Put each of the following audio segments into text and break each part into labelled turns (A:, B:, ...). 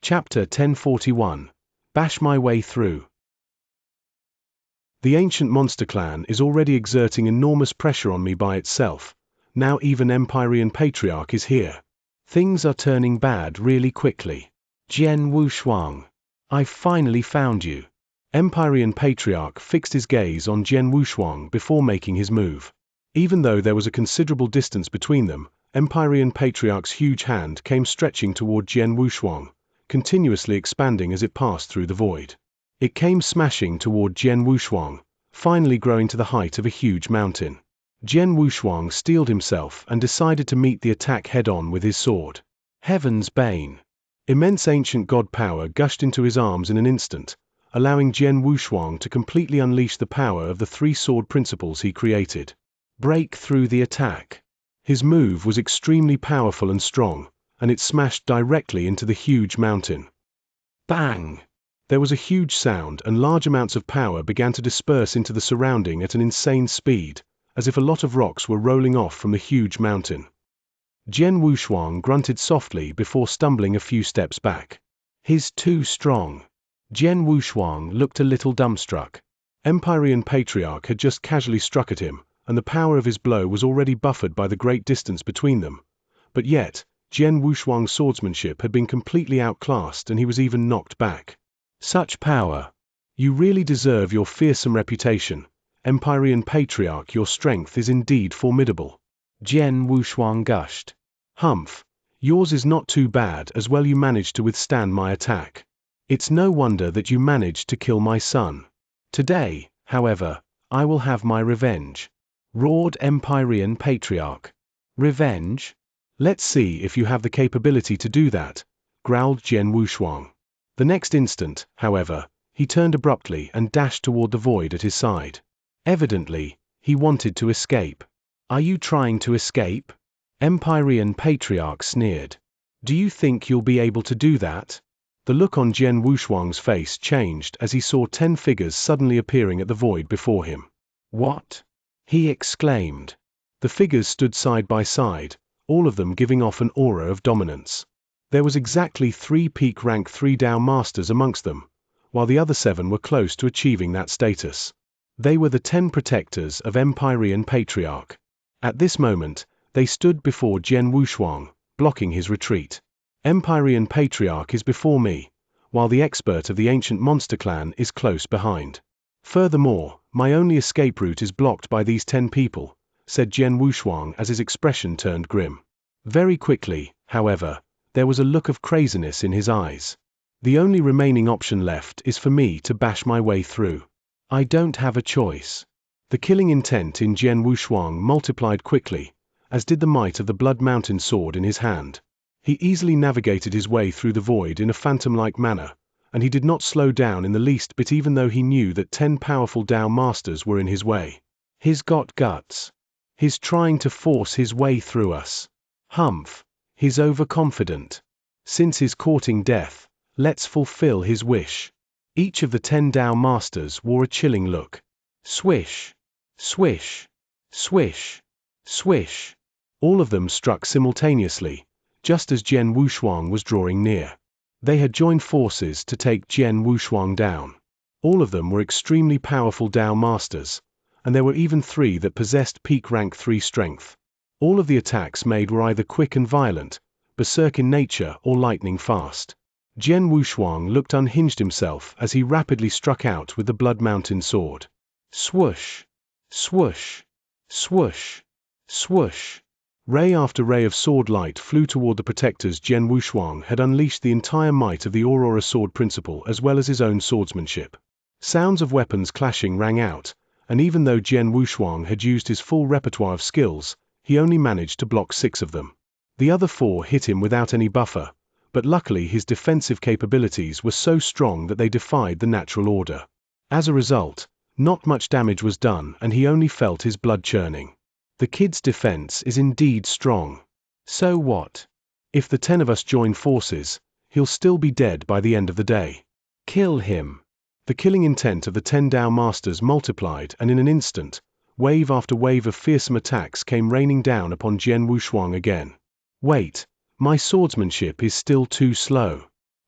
A: Chapter 1041. Bash My Way Through. The ancient monster clan is already exerting enormous pressure on me by itself. Now even Empyrean Patriarch is here. Things are turning bad really quickly. Jian Wushuang. I've finally found you. Empyrean Patriarch fixed his gaze on Jian Wushuang before making his move. Even though there was a considerable distance between them, Empyrean Patriarch's huge hand came stretching toward Jian Wushuang, continuously expanding as it passed through the void. It came smashing toward Jian Wushuang, finally growing to the height of a huge mountain. Jian Wushuang steeled himself and decided to meet the attack head-on with his sword. Heaven's Bane. Immense ancient god power gushed into his arms in an instant, allowing Jian Wushuang to completely unleash the power of the three sword principles he created. Break through the attack. His move was extremely powerful and strong, and it smashed directly into the huge mountain. Bang! There was a huge sound, and large amounts of power began to disperse into the surrounding at an insane speed, as if a lot of rocks were rolling off from the huge mountain. Jian Wushuang grunted softly before stumbling a few steps back. He's too strong. Jian Wushuang looked a little dumbstruck. Empyrean Patriarch had just casually struck at him, and the power of his blow was already buffered by the great distance between them. But yet, Jian Wushuang's swordsmanship had been completely outclassed and he was even knocked back. Such power! You really deserve your fearsome reputation. Empyrean Patriarch, your strength is indeed formidable. Jian Wushuang gushed. Humph! Yours is not too bad, as well you managed to withstand my attack. It's no wonder that you managed to kill my son. Today, however, I will have my revenge. Roared Empyrean Patriarch. Revenge? Let's see if you have the capability to do that, growled Jian Wushuang. The next instant, however, he turned abruptly and dashed toward the void at his side. Evidently, he wanted to escape. Are you trying to escape? Empyrean Patriarch sneered. Do you think you'll be able to do that? The look on Jian Wushuang's face changed as he saw 10 figures suddenly appearing at the void before him. What? He exclaimed. The figures stood side by side, all of them giving off an aura of dominance. There was exactly 3 peak rank 3 Dao masters amongst them, while the other 7 were close to achieving that status. They were the 10 protectors of Empyrean Patriarch. At this moment, they stood before Jian Wushuang, blocking his retreat. Empyrean Patriarch is before me, while the expert of the ancient monster clan is close behind. Furthermore, my only escape route is blocked by these 10 people, said Jian Wushuang as his expression turned grim. Very quickly, however, there was a look of craziness in his eyes. The only remaining option left is for me to bash my way through. I don't have a choice. The killing intent in Jian Wushuang multiplied quickly, as did the might of the Blood Mountain sword in his hand. He easily navigated his way through the void in a phantom-like manner, and he did not slow down in the least bit even though he knew that 10 powerful Dao masters were in his way. He's got guts. He's trying to force his way through us. Humph. He's overconfident. Since he's courting death, let's fulfill his wish. Each of the 10 Dao masters wore a chilling look. Swish. Swish. Swish. Swish. All of them struck simultaneously, just as Jian Wushuang was drawing near. They had joined forces to take Jian Wushuang down. All of them were extremely powerful Dao masters, and there were even 3 that possessed peak rank 3 strength. All of the attacks made were either quick and violent, berserk in nature, or lightning fast. Jian Wushuang looked unhinged himself as he rapidly struck out with the Blood Mountain sword. Swoosh! Swoosh! Swoosh! Swoosh! Ray after ray of sword light flew toward the protectors. Jian Wushuang had unleashed the entire might of the Aurora sword principle as well as his own swordsmanship. Sounds of weapons clashing rang out, and even though Jian Wushuang had used his full repertoire of skills, he only managed to block 6 of them. The other 4 hit him without any buffer, but luckily his defensive capabilities were so strong that they defied the natural order. As a result, not much damage was done and he only felt his blood churning. The kid's defense is indeed strong. So what? If the 10 of us join forces, he'll still be dead by the end of the day. Kill him. The killing intent of the 10 Dao masters multiplied, and in an instant, wave after wave of fearsome attacks came raining down upon Jian Wushuang again. Wait, my swordsmanship is still too slow.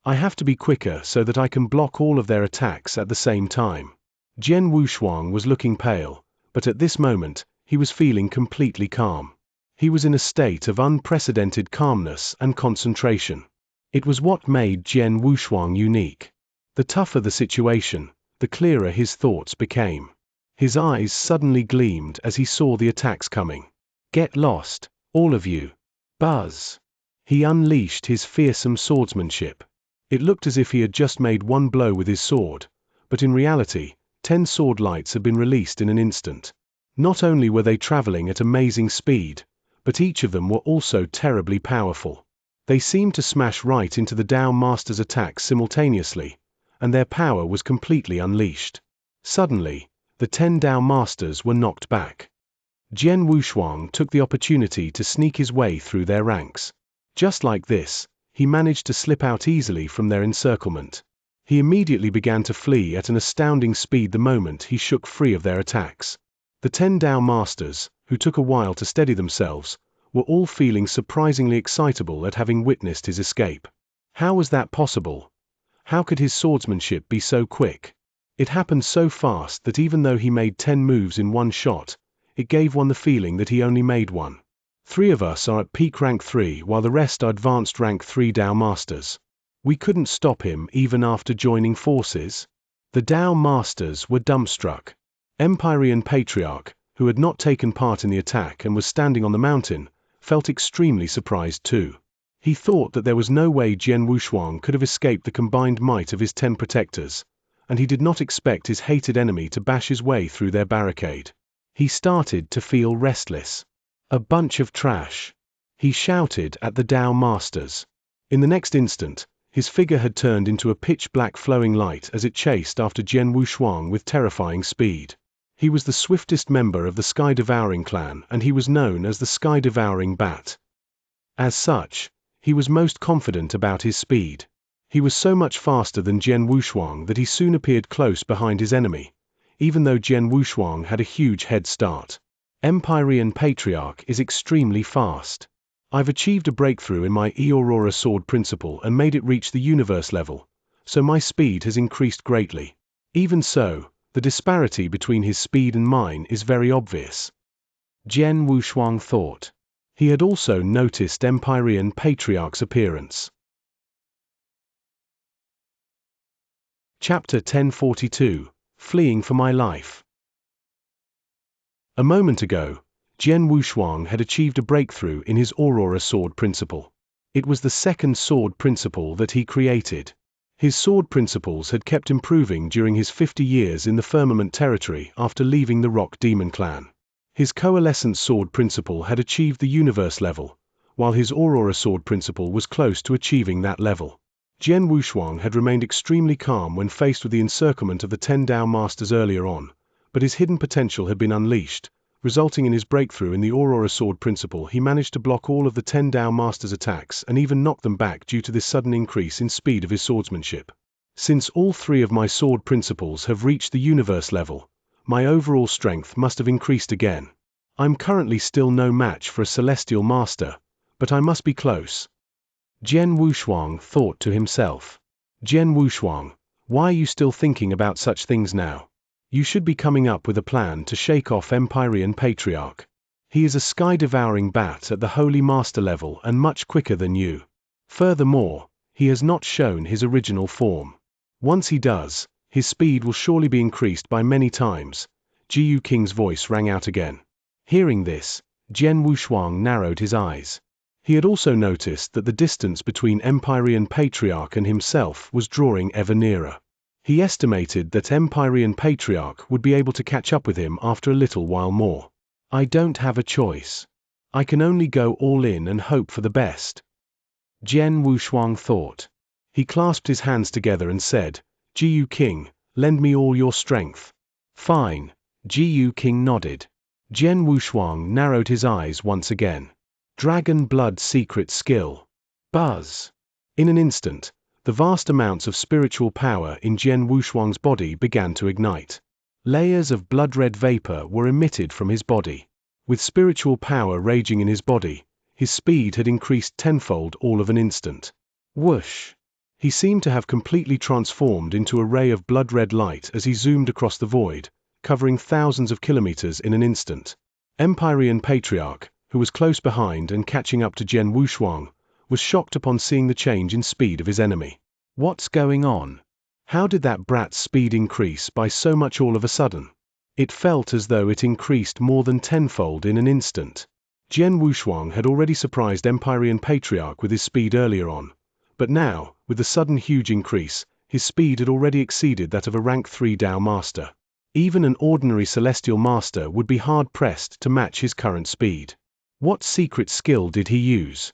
A: I have to be quicker so that I can block all of their attacks at the same time. Jian Wushuang was looking pale, but at this moment, he was feeling completely calm. He was in a state of unprecedented calmness and concentration. It was what made Jian Wushuang unique. The tougher the situation, the clearer his thoughts became. His eyes suddenly gleamed as he saw the attacks coming. Get lost, all of you. Buzz. He unleashed his fearsome swordsmanship. It looked as if he had just made one blow with his sword, but in reality, 10 sword lights had been released in an instant. Not only were they traveling at amazing speed, but each of them were also terribly powerful. They seemed to smash right into the Dao Master's attacks simultaneously, and their power was completely unleashed. Suddenly, the 10 Dao Masters were knocked back. Jian Wushuang took the opportunity to sneak his way through their ranks. Just like this, he managed to slip out easily from their encirclement. He immediately began to flee at an astounding speed the moment he shook free of their attacks. The 10 Dao Masters, who took a while to steady themselves, were all feeling surprisingly excitable at having witnessed his escape. How was that possible? How could his swordsmanship be so quick? It happened so fast that even though he made 10 moves in one shot, it gave one the feeling that he only made one. 3 of us are at peak rank 3 while the rest are advanced rank 3 Dao Masters. We couldn't stop him even after joining forces? The Dao Masters were dumbstruck. Empyrean Patriarch, who had not taken part in the attack and was standing on the mountain, felt extremely surprised too. He thought that there was no way Jian Wushuang could have escaped the combined might of his 10 protectors, and he did not expect his hated enemy to bash his way through their barricade. He started to feel restless. A bunch of trash. He shouted at the Dao Masters. In the next instant, his figure had turned into a pitch-black flowing light as it chased after Jian Wushuang with terrifying speed. He was the swiftest member of the Sky-Devouring clan, and he was known as the Sky-Devouring Bat. As such, he was most confident about his speed. He was so much faster than Jian Wushuang that he soon appeared close behind his enemy, even though Jian Wushuang had a huge head start. Empyrean Patriarch is extremely fast. I've achieved a breakthrough in my E-Aurora Sword principle and made it reach the universe level, so my speed has increased greatly. Even so, the disparity between his speed and mine is very obvious. Jian Wushuang thought. He had also noticed Empyrean Patriarch's appearance. Chapter 1042, Fleeing for My Life. A moment ago, Jian Wushuang had achieved a breakthrough in his Aurora Sword principle. It was the second sword principle that he created. His sword principles had kept improving during his 50 years in the Firmament territory after leaving the Rock Demon clan. His Coalescent Sword principle had achieved the universe level, while his Aurora Sword principle was close to achieving that level. Jian Wushuang had remained extremely calm when faced with the encirclement of the 10 Dao Masters earlier on, but his hidden potential had been unleashed, resulting in his breakthrough in the Aurora Sword principle. He managed to block all of the 10 Dao Masters' attacks and even knock them back due to this sudden increase in speed of his swordsmanship. Since all 3 of my sword principles have reached the universe level, my overall strength must have increased again. I'm currently still no match for a celestial master, but I must be close. Jian Wushuang thought to himself. Jian Wushuang, why are you still thinking about such things now? You should be coming up with a plan to shake off Empyrean Patriarch. He is a sky-devouring bat at the Holy Master level and much quicker than you. Furthermore, he has not shown his original form. Once he does, his speed will surely be increased by many times. Jiyu King's voice rang out again. Hearing this, Jian Wushuang narrowed his eyes. He had also noticed that the distance between Empyrean Patriarch and himself was drawing ever nearer. He estimated that Empyrean Patriarch would be able to catch up with him after a little while more. I don't have a choice. I can only go all in and hope for the best. Jian Wushuang thought. He clasped his hands together and said, Jiyu King, lend me all your strength. Fine. Jiyu King nodded. Jian Wushuang narrowed his eyes once again. Dragon Blood Secret Skill. Buzz. In an instant, the vast amounts of spiritual power in Jian Wushuang's body began to ignite. Layers of blood-red vapor were emitted from his body. With spiritual power raging in his body, his speed had increased tenfold all of an instant. Whoosh! He seemed to have completely transformed into a ray of blood-red light as he zoomed across the void, covering thousands of kilometers in an instant. Empyrean Patriarch, who was close behind and catching up to Jian Wushuang, was shocked upon seeing the change in speed of his enemy. What's going on? How did that brat's speed increase by so much all of a sudden? It felt as though it increased more than tenfold in an instant. Jian Wushuang had already surprised Empyrean Patriarch with his speed earlier on, but now, with the sudden huge increase, his speed had already exceeded that of a rank 3 Dao Master. Even an ordinary Celestial Master would be hard-pressed to match his current speed. What secret skill did he use?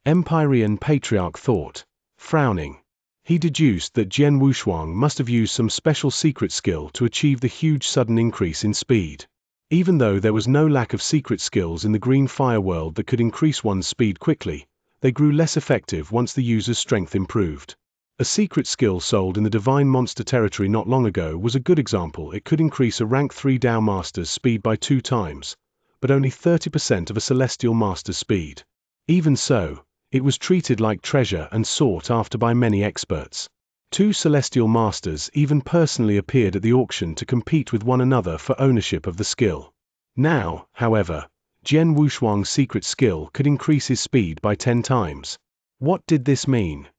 A: Empyrean Patriarch thought, frowning. He deduced that Jian Wushuang must have used some special secret skill to achieve the huge sudden increase in speed. Even though there was no lack of secret skills in the green fire world that could increase one's speed quickly, they grew less effective once the user's strength improved. A secret skill sold in the Divine Monster territory not long ago was a good example. It could increase a rank 3 Dao Master's speed by 2 times, but only 30% of a Celestial Master's speed. Even so, it was treated like treasure and sought after by many experts. 2 Celestial Masters even personally appeared at the auction to compete with one another for ownership of the skill. Now, however, Jian Wushuang's secret skill could increase his speed by 10 times. What did this mean?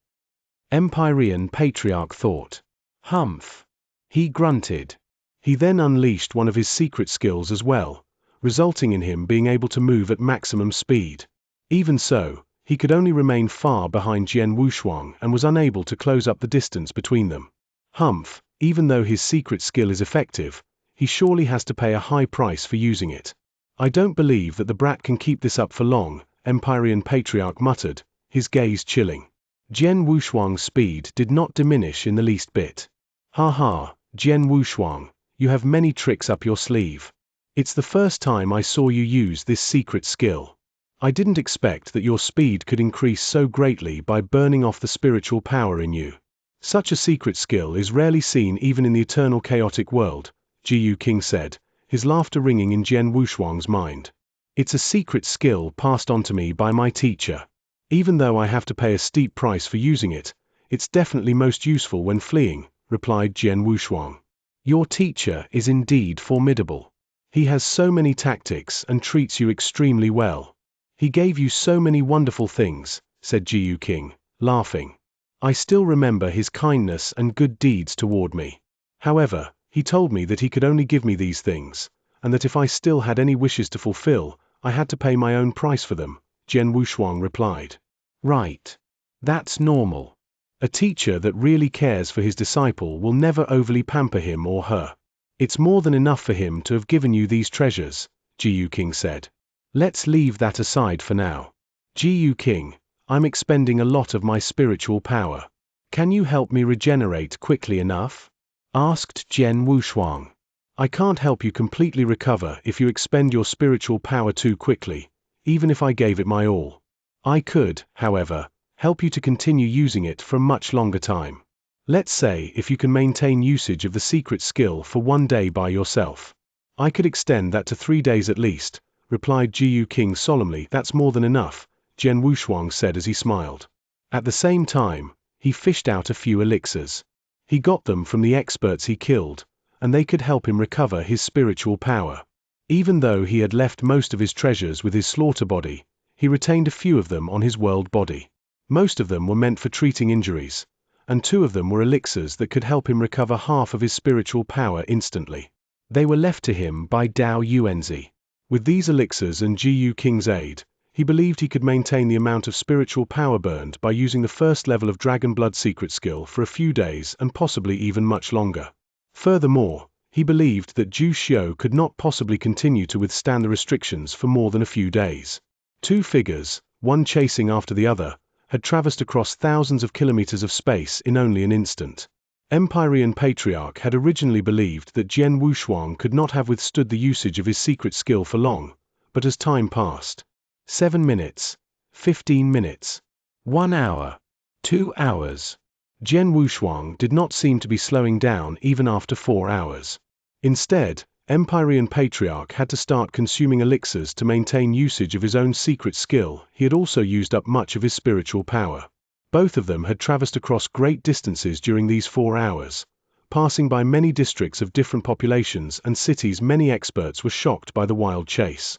A: Empyrean Patriarch thought. Humph. He grunted. He then unleashed one of his secret skills as well, resulting in him being able to move at maximum speed. Even so, he could only remain far behind Jian Wushuang and was unable to close up the distance between them. Humph, even though his secret skill is effective, he surely has to pay a high price for using it. I don't believe that the brat can keep this up for long, Empyrean Patriarch muttered, his gaze chilling. Jian Wushuang's speed did not diminish in the least bit. Ha ha, Jian Wushuang, you have many tricks up your sleeve. It's the first time I saw you use this secret skill. I didn't expect that your speed could increase so greatly by burning off the spiritual power in you. Such a secret skill is rarely seen even in the eternal chaotic world, Jiyu King said, his laughter ringing in Jian Wushuang's mind. It's a secret skill passed on to me by my teacher. Even though I have to pay a steep price for using it, it's definitely most useful when fleeing, replied Jian Wushuang. Your teacher is indeed formidable. He has so many tactics and treats you extremely well. He gave you so many wonderful things, said Jiyu King, laughing. I still remember his kindness and good deeds toward me. However, he told me that he could only give me these things, and that if I still had any wishes to fulfill, I had to pay my own price for them, Jian Wushuang replied. Right. That's normal. A teacher that really cares for his disciple will never overly pamper him or her. It's more than enough for him to have given you these treasures, Jiyu King said. Let's leave that aside for now. Jiyu King, I'm expending a lot of my spiritual power. Can you help me regenerate quickly enough? Asked Jian Wushuang. I can't help you completely recover if you expend your spiritual power too quickly, even if I gave it my all. I could, however, help you to continue using it for a much longer time. Let's say if you can maintain usage of the secret skill for 1 day by yourself. I could extend that to 3 days at least, replied Jiyu King solemnly. That's more than enough, Jian Wushuang said as he smiled. At the same time, he fished out a few elixirs. He got them from the experts he killed, and they could help him recover his spiritual power. Even though he had left most of his treasures with his slaughter body, he retained a few of them on his world body. Most of them were meant for treating injuries, and 2 of them were elixirs that could help him recover half of his spiritual power instantly. They were left to him by Dao Yuanzi. With these elixirs and Jiyu King's aid, he believed he could maintain the amount of spiritual power burned by using the first level of Dragon Blood secret skill for a few days and possibly even much longer. Furthermore, he believed that Zhu Xiu could not possibly continue to withstand the restrictions for more than a few days. 2 figures, one chasing after the other, had traversed across thousands of kilometers of space in only an instant. Empyrean Patriarch had originally believed that Jian Wushuang could not have withstood the usage of his secret skill for long, but as time passed, 7 minutes, 15 minutes, 1 hour, 2 hours. Jian Wushuang did not seem to be slowing down even after 4 hours. Instead, Empyrean Patriarch had to start consuming elixirs to maintain usage of his own secret skill. He had also used up much of his spiritual power. Both of them had traversed across great distances during these 4 hours, passing by many districts of different populations and cities. Many experts were shocked by the wild chase.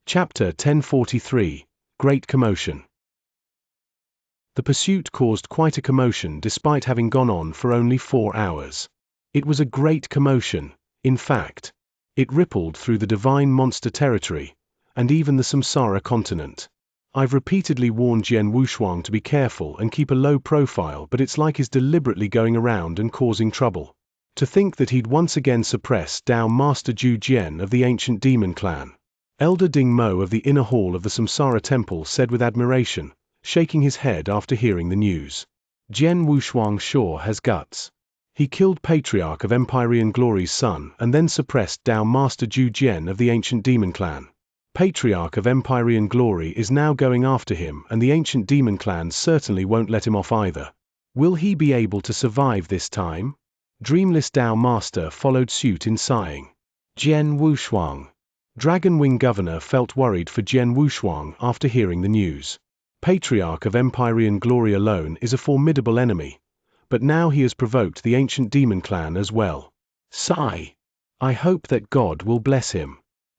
A: Chapter 1043 – Great Commotion. The pursuit caused quite a commotion despite having gone on for only 4 hours. It was a great commotion, in fact. It rippled through the divine monster territory, and even the Samsara continent. I've repeatedly warned Jian Wushuang to be careful and keep a low profile, but it's like he's deliberately going around and causing trouble. To think that he'd once again suppress Dao Master Zhu Jian of the ancient demon clan. Elder Ding Mo of the inner hall of the Samsara temple said with admiration, shaking his head after hearing the news. Jian Wushuang sure has guts. He killed Patriarch of Empyrean Glory's son and then suppressed Dao Master Zhu Jian of the ancient demon clan. Patriarch of Empyrean Glory is now going after him, and the ancient demon clan certainly won't let him off either. Will he be able to survive this time? Dreamless Dao Master followed suit in sighing. Jian Wushuang. Dragon Wing Governor felt worried for Jian Wushuang after hearing the news. Patriarch of Empyrean Glory alone is a formidable enemy, but now he has provoked the ancient demon clan as well. Sigh. I hope that God will bless him.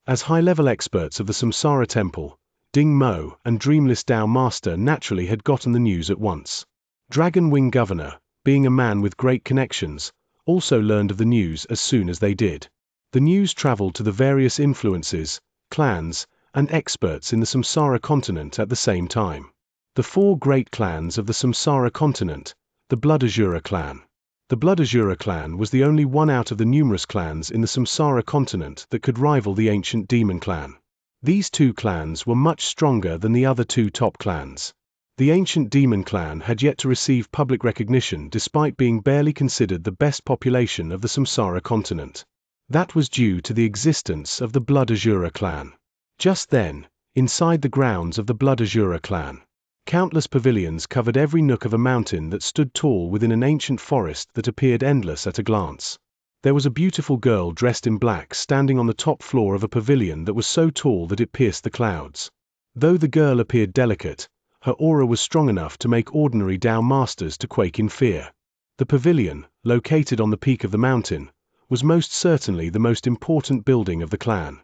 A: As high-level experts of the Samsara Temple, Ding Mo and Dreamless Dao Master naturally had gotten the news at once. Dragon Wing Governor, being a man with great connections, also learned of the news as soon as they did. The news traveled to the various influences, clans, and experts in the Samsara continent at the same time. The 4 great clans of the Samsara continent, the Blood Azura clan. The Blood Azura clan was the only one out of the numerous clans in the Samsara continent that could rival the ancient demon clan. These 2 clans were much stronger than the other 2 top clans. The ancient demon clan had yet to receive public recognition despite being barely considered the best population of the Samsara continent. That was due to the existence of the Blood Azura clan. Just then, inside the grounds of the Blood Azura clan, countless pavilions covered every nook of a mountain that stood tall within an ancient forest that appeared endless at a glance. There was a beautiful girl dressed in black standing on the top floor of a pavilion that was so tall that it pierced the clouds. Though the girl appeared delicate, her aura was strong enough to make ordinary Dao Masters to quake in fear. The pavilion, located on the peak of the mountain, was most certainly the most important building of the clan.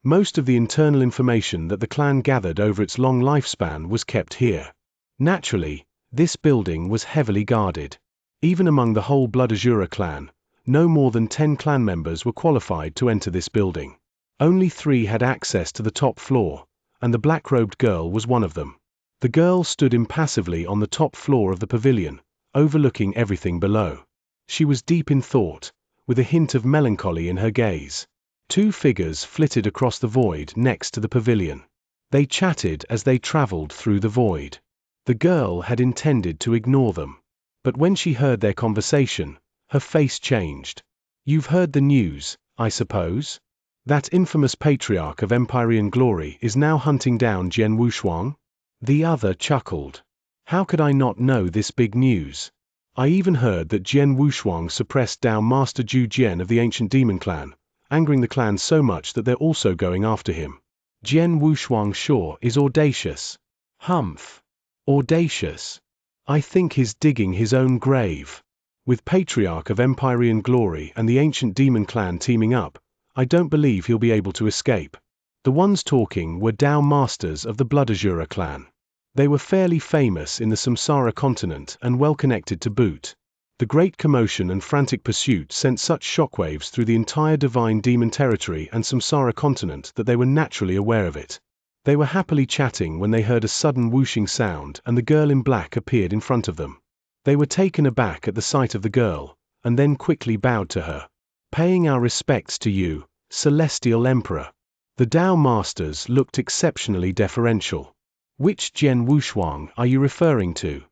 A: Most of the internal information that the clan gathered over its long lifespan was kept here. Naturally, this building was heavily guarded. Even among the whole Blood Azura clan, no more than 10 clan members were qualified to enter this building. Only 3 had access to the top floor, and the black-robed girl was one of them. The girl stood impassively on the top floor of the pavilion, overlooking everything below. She was deep in thought, with a hint of melancholy in her gaze. 2 figures flitted across the void next to the pavilion. They chatted as they traveled through the void. The girl had intended to ignore them, but when she heard their conversation, her face changed. You've heard the news, I suppose? That infamous Patriarch of Empyrean Glory is now hunting down Jian Wushuang? The other chuckled. How could I not know this big news? I even heard that Jian Wushuang suppressed Dao Master Zhu Jian of the ancient demon clan, angering the clan so much that they're also going after him. Jian Wushuang sure is audacious. Humph. Audacious. I think he's digging his own grave. With Patriarch of Empyrean Glory and the ancient demon clan teaming up, I don't believe he'll be able to escape. The ones talking were Dao Masters of the Blood Azura clan. They were fairly famous in the Samsara continent and well connected to boot. The great commotion and frantic pursuit sent such shockwaves through the entire divine demon territory and Samsara continent that they were naturally aware of it. They were happily chatting when they heard a sudden whooshing sound and the girl in black appeared in front of them. They were taken aback at the sight of the girl, and then quickly bowed to her. Paying our respects to you, Celestial Emperor. The Dao Masters looked exceptionally deferential. Which Jian Wushuang are you referring to?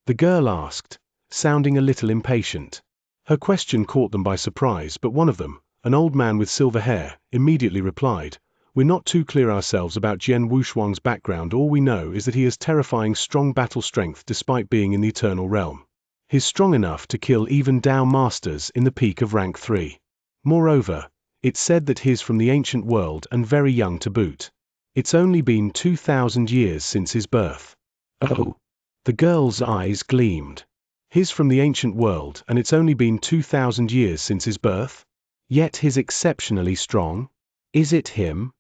A: The girl asked, sounding a little impatient. Her question caught them by surprise, but one of them, an old man with silver hair, immediately replied, We're not too clear ourselves about Jian Wushuang's background. All we know is that he has terrifying strong battle strength despite being in the Eternal Realm. He's strong enough to kill even Dao Masters in the peak of rank 3. Moreover, it's said that he's from the ancient world and very young to boot. It's only been 2,000 years since his birth. Oh. The girl's eyes gleamed. He's from the ancient world, and it's only been 2,000 years since his birth? Yet he's exceptionally strong? Is it him?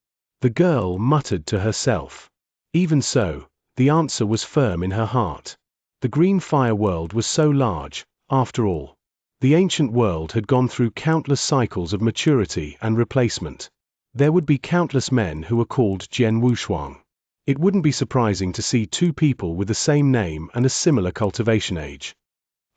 A: The girl muttered to herself. Even so, the answer was firm in her heart. The green fire world was so large, after all. The ancient world had gone through countless cycles of maturity and replacement. There would be countless men who were called Jian Wushuang. It wouldn't be surprising to see two people with the same name and a similar cultivation age.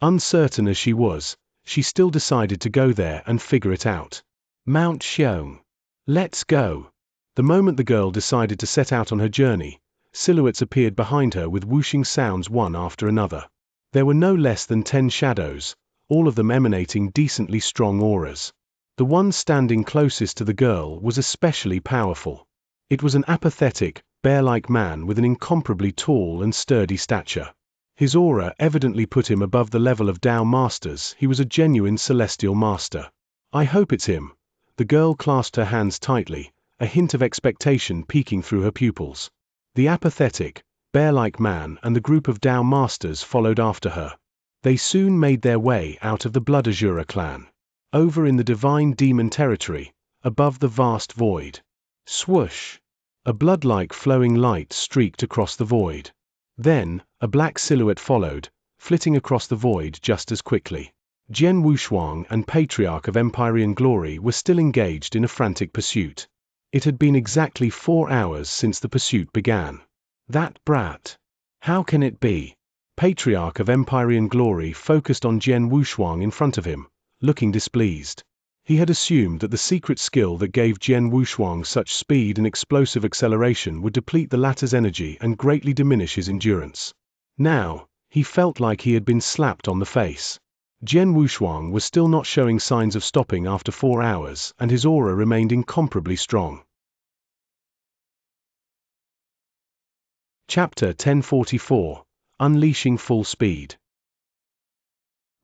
A: Uncertain as she was, she still decided to go there and figure it out. Mount Xiong. Let's go. The moment the girl decided to set out on her journey, silhouettes appeared behind her with whooshing sounds one after another. There were no less than 10 shadows, all of them emanating decently strong auras. The one standing closest to the girl was especially powerful. It was an apathetic, bear-like man with an incomparably tall and sturdy stature. His aura evidently put him above the level of Tao masters. He was a genuine celestial master. I hope it's him. The girl clasped her hands tightly, a hint of expectation peeking through her pupils. The apathetic, bear-like man and the group of Tao masters followed after her. They soon made their way out of the Blood Azura clan. Over in the divine demon territory, above the vast void. Swoosh! A blood-like flowing light streaked across the void. Then, a black silhouette followed, flitting across the void just as quickly. Jian Wushuang and Patriarch of Empyrean Glory were still engaged in a frantic pursuit. It had been exactly 4 hours since the pursuit began. That brat! How can it be? Patriarch of Empyrean Glory focused on Jian Wushuang in front of him, looking displeased. He had assumed that the secret skill that gave Jian Wushuang such speed and explosive acceleration would deplete the latter's energy and greatly diminish his endurance. Now, he felt like he had been slapped on the face. Jian Wushuang was still not showing signs of stopping after 4 hours, and his aura remained incomparably strong. Chapter 1044. Unleashing Full Speed.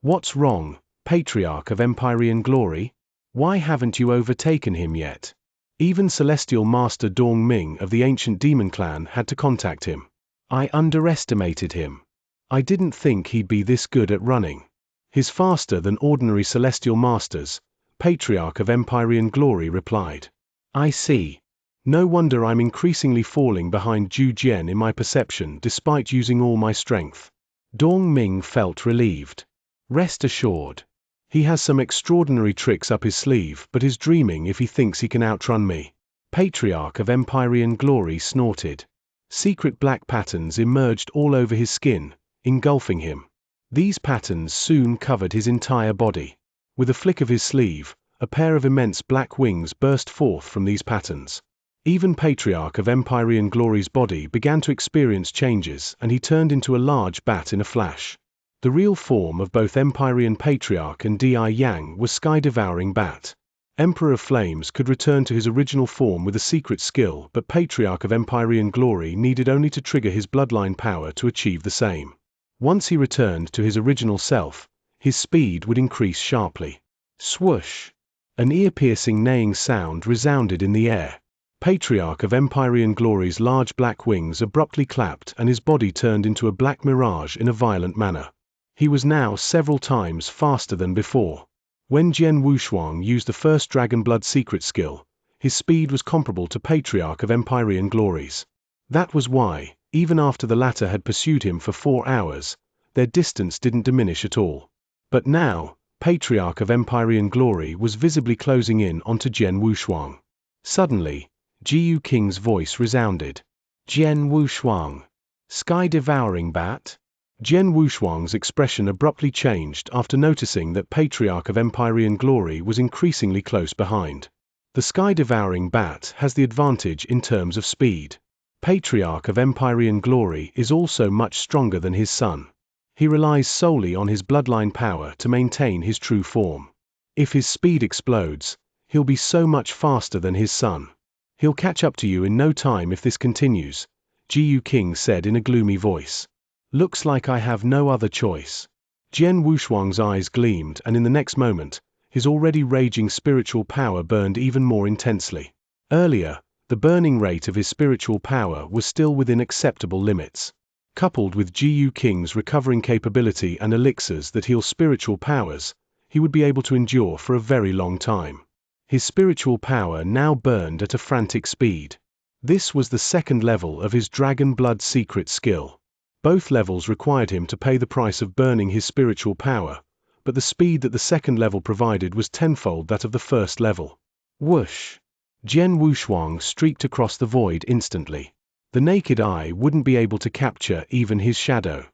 A: What's wrong, Patriarch of Empyrean Glory? Why haven't you overtaken him yet? Even Celestial Master Dong Ming of the ancient demon clan had to contact him. I underestimated him. I didn't think he'd be this good at running. He's faster than ordinary Celestial Masters, Patriarch of Empyrean Glory replied. I see. No wonder I'm increasingly falling behind Zhu Jian in my perception despite using all my strength. Dong Ming felt relieved. Rest assured. He has some extraordinary tricks up his sleeve but is dreaming if he thinks he can outrun me. Patriarch of Empyrean Glory snorted. Secret black patterns emerged all over his skin, engulfing him. These patterns soon covered his entire body. With a flick of his sleeve, a pair of immense black wings burst forth from these patterns. Even Patriarch of Empyrean Glory's body began to experience changes, and he turned into a large bat in a flash. The real form of both Empyrean Patriarch and Di Yang was Sky-Devouring Bat. Emperor of Flames could return to his original form with a secret skill, but Patriarch of Empyrean Glory needed only to trigger his bloodline power to achieve the same. Once he returned to his original self, his speed would increase sharply. Swoosh! An ear-piercing neighing sound resounded in the air. Patriarch of Empyrean Glory's large black wings abruptly clapped and his body turned into a black mirage in a violent manner. He was now several times faster than before. When Jian Wushuang used the first Dragon Blood secret skill, his speed was comparable to Patriarch of Empyrean Glory's. That was why, even after the latter had pursued him for 4 hours, their distance didn't diminish at all. But now, Patriarch of Empyrean Glory was visibly closing in onto Jian Wushuang. Suddenly, Jiu King's voice resounded. Jian Wushuang. Sky-Devouring Bat? Jian Wushuang's expression abruptly changed after noticing that Patriarch of Empyrean Glory was increasingly close behind. The Sky-Devouring Bat has the advantage in terms of speed. Patriarch of Empyrean Glory is also much stronger than his son. He relies solely on his bloodline power to maintain his true form. If his speed explodes, he'll be so much faster than his son. He'll catch up to you in no time if this continues, Jiu King said in a gloomy voice. Looks like I have no other choice. Jian Wushuang's eyes gleamed, and in the next moment, his already raging spiritual power burned even more intensely. Earlier, The burning rate of his spiritual power was still within acceptable limits. Coupled with Jiyu King's recovering capability and elixirs that heal spiritual powers, he would be able to endure for a very long time. His spiritual power now burned at a frantic speed. This was the second level of his Dragon Blood secret skill. Both levels required him to pay the price of burning his spiritual power, but the speed that the second level provided was tenfold that of the first level. Whoosh! Jian Wushuang streaked across the void instantly. The naked eye wouldn't be able to capture even his shadow.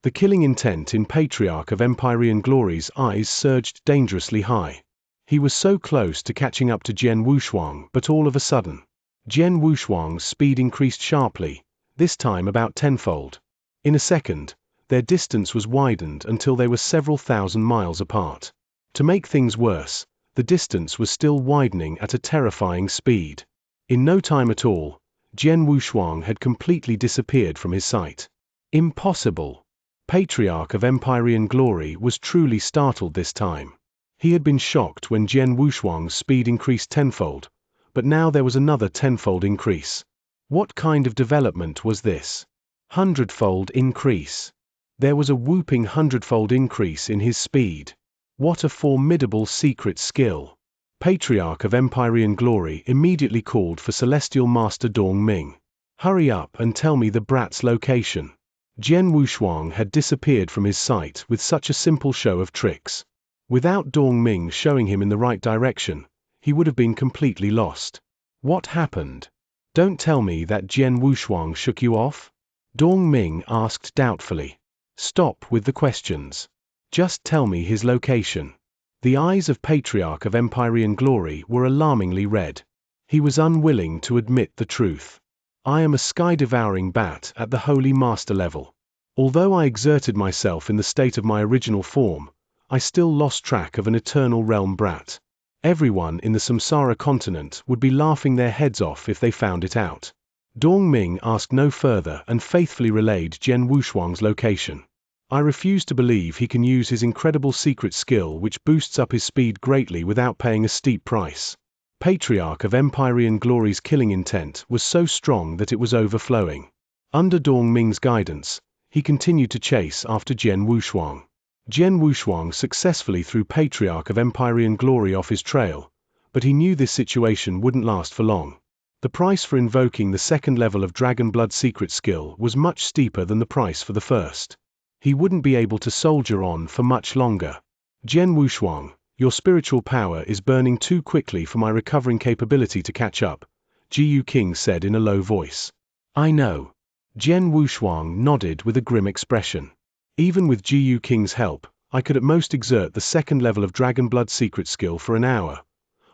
A: The killing intent in Patriarch of Empyrean Glory's eyes surged dangerously high. He was so close to catching up to Jian Wushuang, but all of a sudden, Jian Wushuang's speed increased sharply, this time about tenfold. In a second, their distance was widened until they were several thousand miles apart. To make things worse, the distance was still widening at a terrifying speed. In no time at all, Jian Wushuang had completely disappeared from his sight. Impossible! Patriarch of Empyrean Glory was truly startled this time. He had been shocked when Jian Wushuang's speed increased tenfold, but now there was another tenfold increase. What kind of development was this? Hundredfold increase. There was a whooping hundredfold increase in his speed. What a formidable secret skill! Patriarch of Empyrean Glory immediately called for Celestial Master Dongming. Hurry up and tell me the brat's location. Jian Wushuang had disappeared from his sight with such a simple show of tricks. Without Dongming showing him in the right direction, he would have been completely lost. What happened? Don't tell me that Jian Wushuang shook you off? Dongming asked doubtfully. Stop with the questions. Just tell me his location. The eyes of Patriarch of Empyrean Glory were alarmingly red. He was unwilling to admit the truth. I am a sky-devouring bat at the Holy Master level. Although I exerted myself in the state of my original form, I still lost track of an eternal realm brat. Everyone in the Samsara continent would be laughing their heads off if they found it out. Dongming asked no further and faithfully relayed Jian Wushuang's location. I refuse to believe he can use his incredible secret skill which boosts up his speed greatly without paying a steep price. Patriarch of Empyrean Glory's killing intent was so strong that it was overflowing. Under Dongming's guidance, he continued to chase after Jian Wushuang. Jian Wushuang successfully threw Patriarch of Empyrean Glory off his trail, but he knew this situation wouldn't last for long. The price for invoking the second level of Dragon Blood secret skill was much steeper than the price for the first. He wouldn't be able to soldier on for much longer. Jian Wushuang, your spiritual power is burning too quickly for my recovering capability to catch up, Jiyu King said in a low voice. I know. Jian Wushuang nodded with a grim expression. Even with Jiyu King's help, I could at most exert the second level of Dragon Blood secret skill for an hour.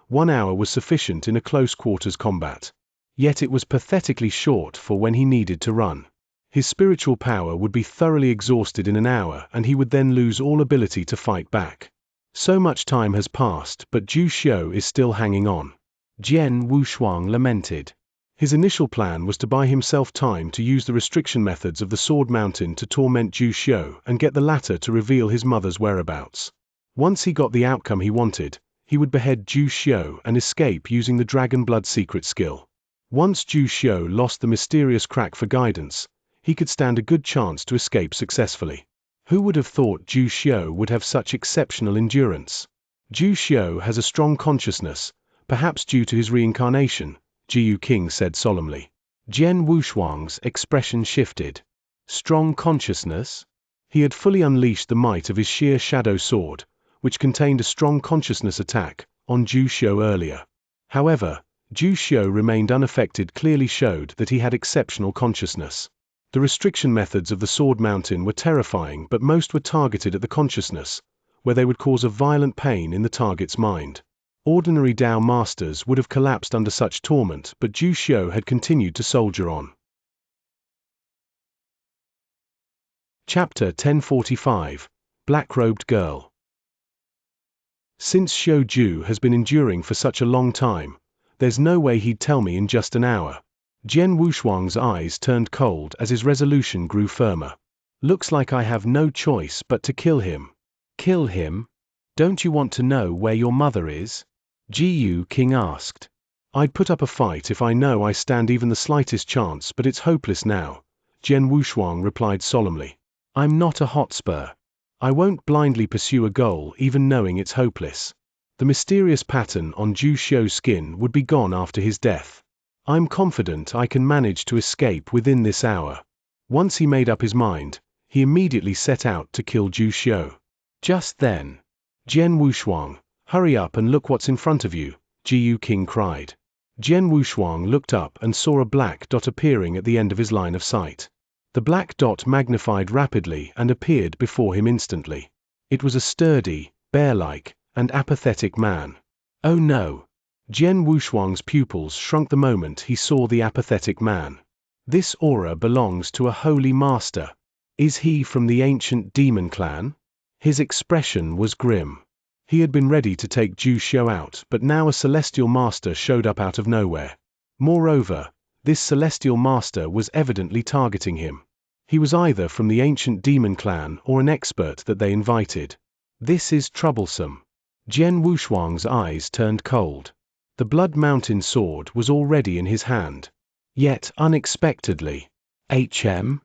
A: 1 hour was sufficient in a close quarters combat. Yet it was pathetically short for when he needed to run. His spiritual power would be thoroughly exhausted in an hour and he would then lose all ability to fight back. So much time has passed, but Zhu Xiu is still hanging on. Jian Wushuang lamented. His initial plan was to buy himself time to use the restriction methods of the Sword Mountain to torment Zhu Xiu and get the latter to reveal his mother's whereabouts. Once he got the outcome he wanted, he would behead Zhu Xiu and escape using the Dragon Blood secret skill. Once Zhu Xiu lost the mysterious crack for guidance, he could stand a good chance to escape successfully. Who would have thought Zhu Xiu would have such exceptional endurance? Zhu Xiu has a strong consciousness, perhaps due to his reincarnation, Jiyu King said solemnly. Jian Wushuang's expression shifted. Strong consciousness? He had fully unleashed the might of his sheer shadow sword, which contained a strong consciousness attack, on Zhu Xiu earlier. However, Zhu Xiu remained unaffected clearly showed that he had exceptional consciousness. The restriction methods of the Sword Mountain were terrifying, but most were targeted at the consciousness, where they would cause a violent pain in the target's mind. Ordinary Dao masters would have collapsed under such torment, but Zhu Xiu had continued to soldier on. Chapter 1045, Black-Robed Girl. Since Xiu Ju has been enduring for such a long time, there's no way he'd tell me in just an hour. Jian Wushuang's eyes turned cold as his resolution grew firmer. Looks like I have no choice but to kill him. Kill him? Don't you want to know where your mother is? Jiyu King asked. I'd put up a fight if I know I stand even the slightest chance, but it's hopeless now, Jian Wushuang replied solemnly. I'm not a hotspur. I won't blindly pursue a goal even knowing it's hopeless. The mysterious pattern on Zhu Xiu's skin would be gone after his death. I'm confident I can manage to escape within this hour. Once he made up his mind, he immediately set out to kill Zhu Xiu. Just then, Jian Wushuang, hurry up and look what's in front of you, Jiu King cried. Jian Wushuang looked up and saw a black dot appearing at the end of his line of sight. The black dot magnified rapidly and appeared before him instantly. It was a sturdy, bear-like, and apathetic man. Oh no! Jian Wushuang's pupils shrunk the moment he saw the apathetic man. This aura belongs to a holy master. Is he from the ancient demon clan? His expression was grim. He had been ready to take Zhu Xiu out, but now a celestial master showed up out of nowhere. Moreover, this celestial master was evidently targeting him. He was either from the ancient demon clan or an expert that they invited. This is troublesome. Jian Wushuang's eyes turned cold. The Blood Mountain sword was already in his hand. Yet, unexpectedly, Jian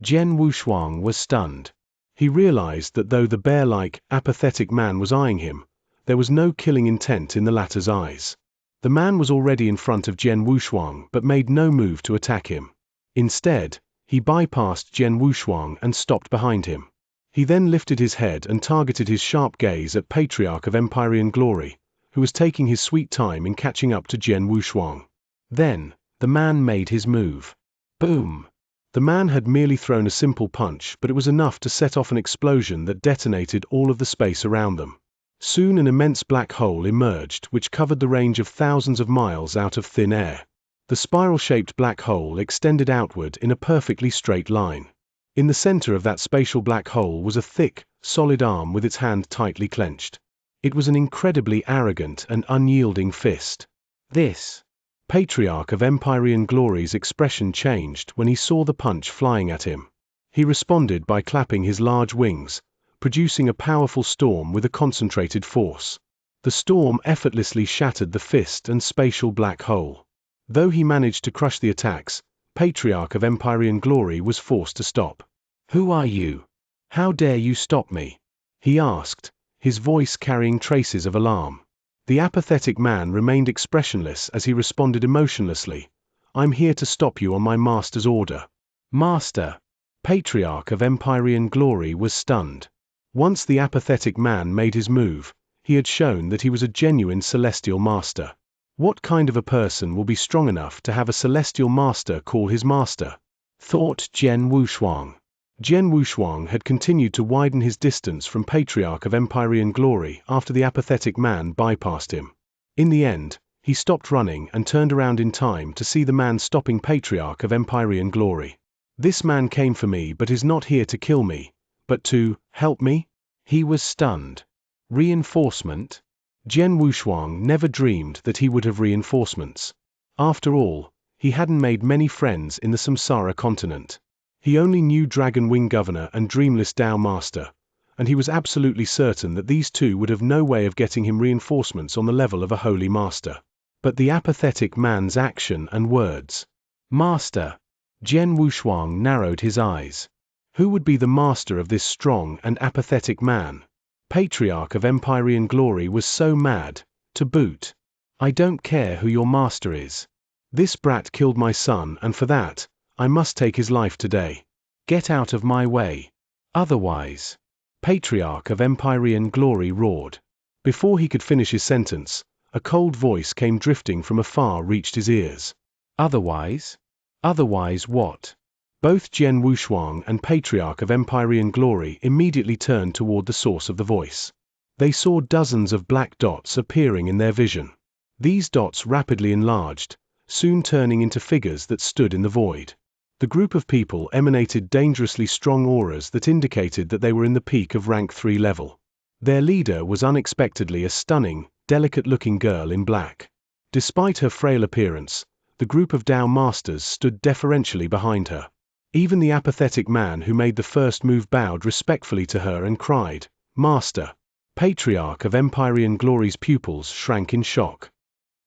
A: Wushuang was stunned. He realized that though the bear-like, apathetic man was eyeing him, there was no killing intent in the latter's eyes. The man was already in front of Jian Wushuang but made no move to attack him. Instead, he bypassed Jian Wushuang and stopped behind him. He then lifted his head and targeted his sharp gaze at Patriarch of Empyrean Glory, who was taking his sweet time in catching up to Jian Wushuang. Then, the man made his move. Boom! The man had merely thrown a simple punch, but it was enough to set off an explosion that detonated all of the space around them. Soon an immense black hole emerged which covered the range of thousands of miles out of thin air. The spiral-shaped black hole extended outward in a perfectly straight line. In the center of that spatial black hole was a thick, solid arm with its hand tightly clenched. It was an incredibly arrogant and unyielding fist. This Patriarch of Empyrean Glory's expression changed when he saw the punch flying at him. He responded by clapping his large wings, producing a powerful storm with a concentrated force. The storm effortlessly shattered the fist and spatial black hole. Though he managed to crush the attacks, Patriarch of Empyrean Glory was forced to stop. "Who are you? How dare you stop me?" he asked, his voice carrying traces of alarm. The apathetic man remained expressionless as he responded emotionlessly, "I'm here to stop you on my master's order." "Master!" Patriarch of Empyrean Glory was stunned. Once the apathetic man made his move, he had shown that he was a genuine celestial master. What kind of a person will be strong enough to have a celestial master call his master? Thought Jian Wushuang. Jian Wushuang had continued to widen his distance from Patriarch of Empyrean Glory after the apathetic man bypassed him. In the end, he stopped running and turned around in time to see the man stopping Patriarch of Empyrean Glory. "This man came for me but is not here to kill me, but to help me?" He was stunned. Reinforcement? Jian Wushuang never dreamed that he would have reinforcements. After all, he hadn't made many friends in the Samsara continent. He only knew Dragon Wing Governor and Dreamless Tao Master, and he was absolutely certain that these two would have no way of getting him reinforcements on the level of a holy master. But the apathetic man's action and words. "Master!" Jian Wushuang narrowed his eyes. Who would be the master of this strong and apathetic man? Patriarch of Empyrean Glory was so mad, to boot. "I don't care who your master is. This brat killed my son, and for that, I must take his life today. Get out of my way. Otherwise." Patriarch of Empyrean Glory roared. Before he could finish his sentence, a cold voice came drifting from afar reached his ears. "Otherwise? Otherwise what?" Both Jian Wushuang and Patriarch of Empyrean Glory immediately turned toward the source of the voice. They saw dozens of black dots appearing in their vision. These dots rapidly enlarged, soon turning into figures that stood in the void. The group of people emanated dangerously strong auras that indicated that they were in the peak of rank 3 level. Their leader was unexpectedly a stunning, delicate-looking girl in black. Despite her frail appearance, the group of Tao Masters stood deferentially behind her. Even the apathetic man who made the first move bowed respectfully to her and cried, "Master!" Patriarch of Empyrean Glory's pupils shrank in shock.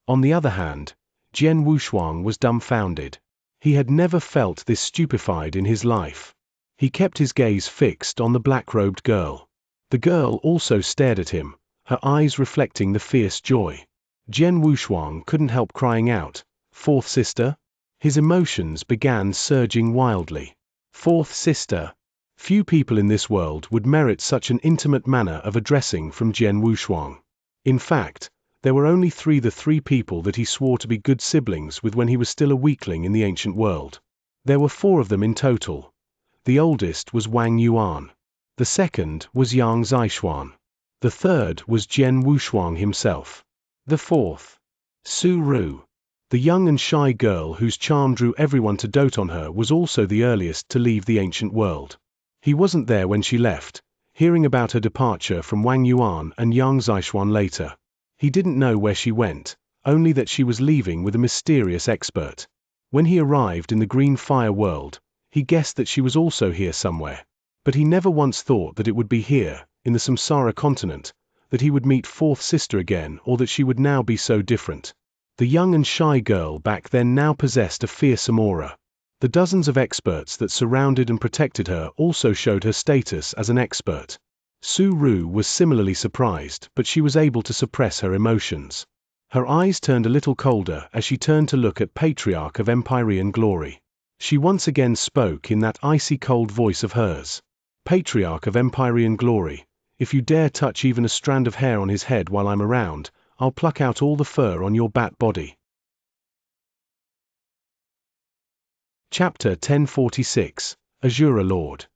A: On the other hand, Jian Wushuang was dumbfounded. He had never felt this stupefied in his life. He kept his gaze fixed on the black-robed girl. The girl also stared at him, her eyes reflecting the fierce joy. Jian Wushuang couldn't help crying out, "Fourth sister?" His emotions began surging wildly. Fourth sister. Few people in this world would merit such an intimate manner of addressing from Jian Wushuang. In fact, there were only the three people that he swore to be good siblings with when he was still a weakling in the ancient world. There were 4 of them in total. The oldest was Wang Yuan. The second was Yang Zixuan. The third was Jian Wushuang himself. The fourth, Su Ru. The young and shy girl whose charm drew everyone to dote on her was also the earliest to leave the ancient world. He wasn't there when she left, hearing about her departure from Wang Yuan and Yang Zixuan later. He didn't know where she went, only that she was leaving with a mysterious expert. When he arrived in the Green Fire world, he guessed that she was also here somewhere. But he never once thought that it would be here, in the Samsara continent, that he would meet fourth sister again, or that she would now be so different. The young and shy girl back then now possessed a fearsome aura. The dozens of experts that surrounded and protected her also showed her status as an expert. Su Ru was similarly surprised, but she was able to suppress her emotions. Her eyes turned a little colder as she turned to look at Patriarch of Empyrean Glory. She once again spoke in that icy cold voice of hers. "Patriarch of Empyrean Glory, if you dare touch even a strand of hair on his head while I'm around, I'll pluck out all the fur on your bat body." Chapter 1046, Azura Lord.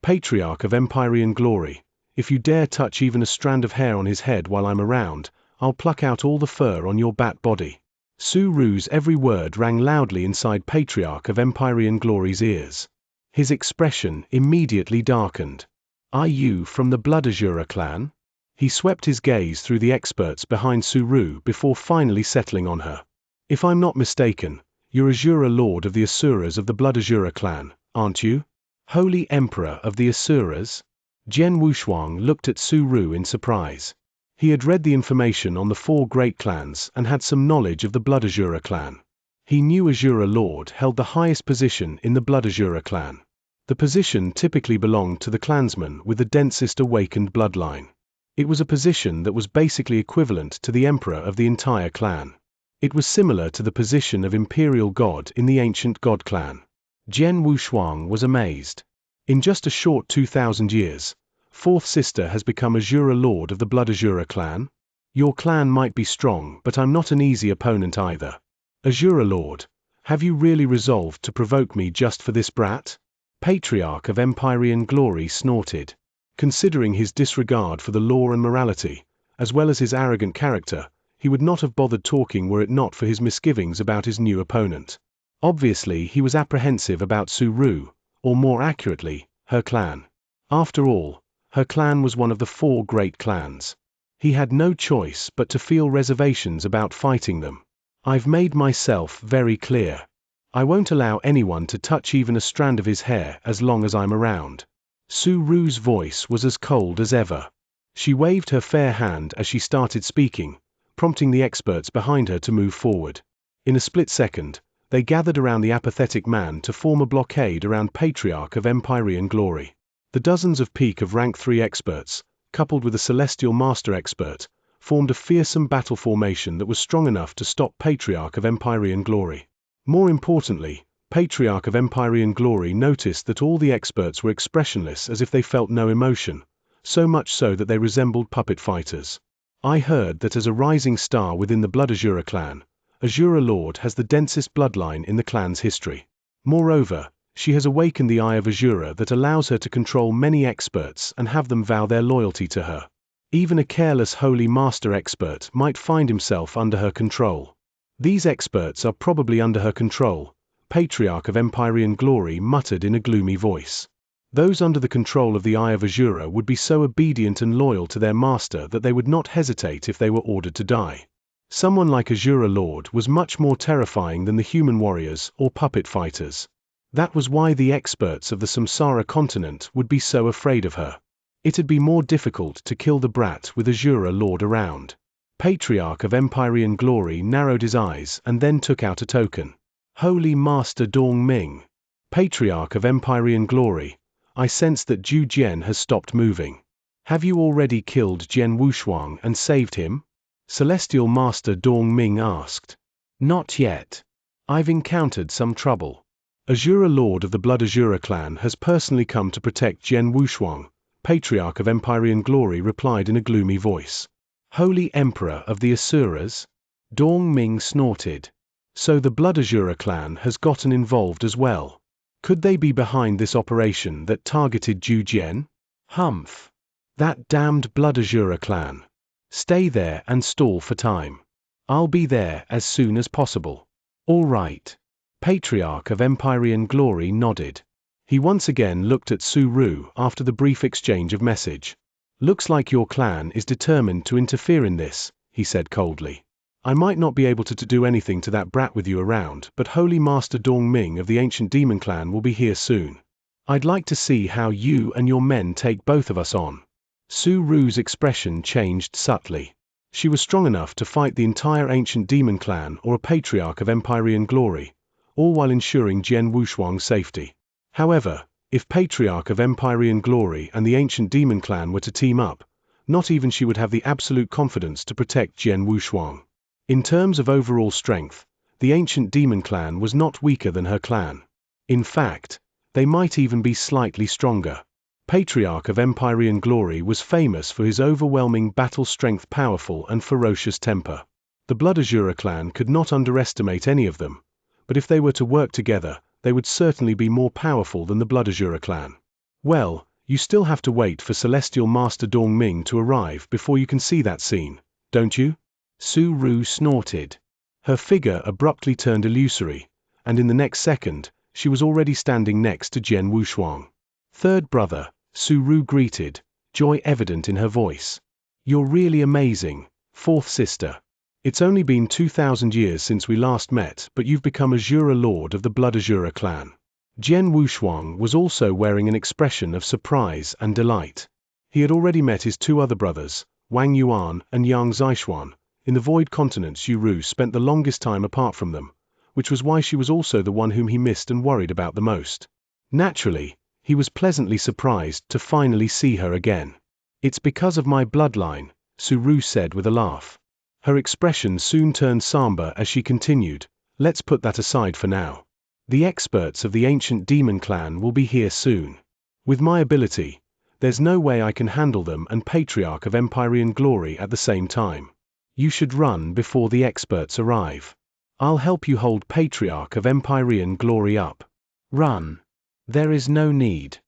A: "Patriarch of Empyrean Glory, if you dare touch even a strand of hair on his head while I'm around, I'll pluck out all the fur on your bat body." Su Ru's every word rang loudly inside Patriarch of Empyrean Glory's ears. His expression immediately darkened. "Are you from the Blood Azura clan?" He swept his gaze through the experts behind Su Ru before finally settling on her. "If I'm not mistaken, you're Azura Lord of the Asuras of the Blood Azura clan, aren't you? Holy Emperor of the Asuras?" Jian Wushuang looked at Su Ru in surprise. He had read the information on the 4 great clans and had some knowledge of the Blood Azura clan. He knew Azura Lord held the highest position in the Blood Azura clan. The position typically belonged to the clansman with the densest awakened bloodline. It was a position that was basically equivalent to the emperor of the entire clan. It was similar to the position of imperial god in the ancient god clan. Jian Wushuang was amazed. In just a short 2,000 years, fourth sister has become Azura Lord of the Blood Azura clan? Your clan might be strong, but I'm not an easy opponent either. Azura Lord, have you really resolved to provoke me just for this brat? Patriarch of Empyrean Glory snorted. Considering his disregard for the law and morality, as well as his arrogant character, he would not have bothered talking were it not for his misgivings about his new opponent. Obviously, he was apprehensive about Su Ru, or more accurately, her clan. After all, her clan was one of the 4 great clans. He had no choice but to feel reservations about fighting them. "I've made myself very clear. I won't allow anyone to touch even a strand of his hair as long as I'm around." Su Ru's voice was as cold as ever. She waved her fair hand as she started speaking, prompting the experts behind her to move forward. In a split second, they gathered around the apathetic man to form a blockade around Patriarch of Empyrean Glory. The dozens of peak of rank 3 experts, coupled with a Celestial Master expert, formed a fearsome battle formation that was strong enough to stop Patriarch of Empyrean Glory. More importantly, Patriarch of Empyrean Glory noticed that all the experts were expressionless, as if they felt no emotion, so much so that they resembled puppet fighters. "I heard that as a rising star within the Blood Azura clan, Azura Lord has the densest bloodline in the clan's history. Moreover, she has awakened the Eye of Azura that allows her to control many experts and have them vow their loyalty to her. Even a careless Holy Master expert might find himself under her control. These experts are probably under her control," Patriarch of Empyrean Glory muttered in a gloomy voice. "Those under the control of the Eye of Azura would be so obedient and loyal to their master that they would not hesitate if they were ordered to die. Someone like Azura Lord was much more terrifying than the human warriors or puppet fighters. That was why the experts of the Samsara continent would be so afraid of her. It'd be more difficult to kill the brat with Azura Lord around." Patriarch of Empyrean Glory narrowed his eyes and then took out a token. Holy Master Dong Ming. Patriarch of Empyrean Glory, I sense that Zhu Jian has stopped moving. Have you already killed Jian Wushuang and saved him? Celestial Master Dong Ming asked. Not yet. I've encountered some trouble. Azura Lord of the Blood Azura clan has personally come to protect Jian Wushuang, Patriarch of Empyrean Glory replied in a gloomy voice. Holy Emperor of the Asuras? Dong Ming snorted. So the Blood Azura clan has gotten involved as well. Could they be behind this operation that targeted Zhu Jian? Humph. That damned Blood Azura clan. Stay there and stall for time. I'll be there as soon as possible. All right. Patriarch of Empyrean Glory nodded. He once again looked at Su Ru after the brief exchange of message. Looks like your clan is determined to interfere in this, he said coldly. I might not be able to do anything to that brat with you around, but Holy Master Dong Ming of the Ancient Demon Clan will be here soon. I'd like to see how you and your men take both of us on. Su Ru's expression changed subtly. She was strong enough to fight the entire Ancient Demon Clan or a Patriarch of Empyrean Glory, all while ensuring Jian Wushuang's safety. However, if Patriarch of Empyrean Glory and the Ancient Demon Clan were to team up, not even she would have the absolute confidence to protect Jian Wushuang. In terms of overall strength, the Ancient Demon Clan was not weaker than her clan. In fact, they might even be slightly stronger. Patriarch of Empyrean Glory was famous for his overwhelming battle strength, powerful and ferocious temper. The Blood Azura clan could not underestimate any of them, but if they were to work together, they would certainly be more powerful than the Blood Azura clan. Well, you still have to wait for Celestial Master Dong Ming to arrive before you can see that scene, don't you? Su Ru snorted. Her figure abruptly turned illusory, and in the next second, she was already standing next to Jian Wushuang. Third brother, Su Ru greeted, joy evident in her voice. You're really amazing, fourth sister. It's only been 2,000 years since we last met, but you've become Azura Lord of the Blood Azura clan. Jian Wushuang was also wearing an expression of surprise and delight. He had already met his two other brothers, Wang Yuan and Yang Zixuan. In the Void Continent, Su Ru spent the longest time apart from them, which was why she was also the one whom he missed and worried about the most. Naturally, he was pleasantly surprised to finally see her again. It's because of my bloodline, Su Ru said with a laugh. Her expression soon turned somber as she continued, let's put that aside for now. The experts of the Ancient Demon Clan will be here soon. With my ability, there's no way I can handle them and Patriarch of Empyrean Glory at the same time. You should run before the experts arrive. I'll help you hold Patriarch of Empyrean Glory up. Run. There is no need.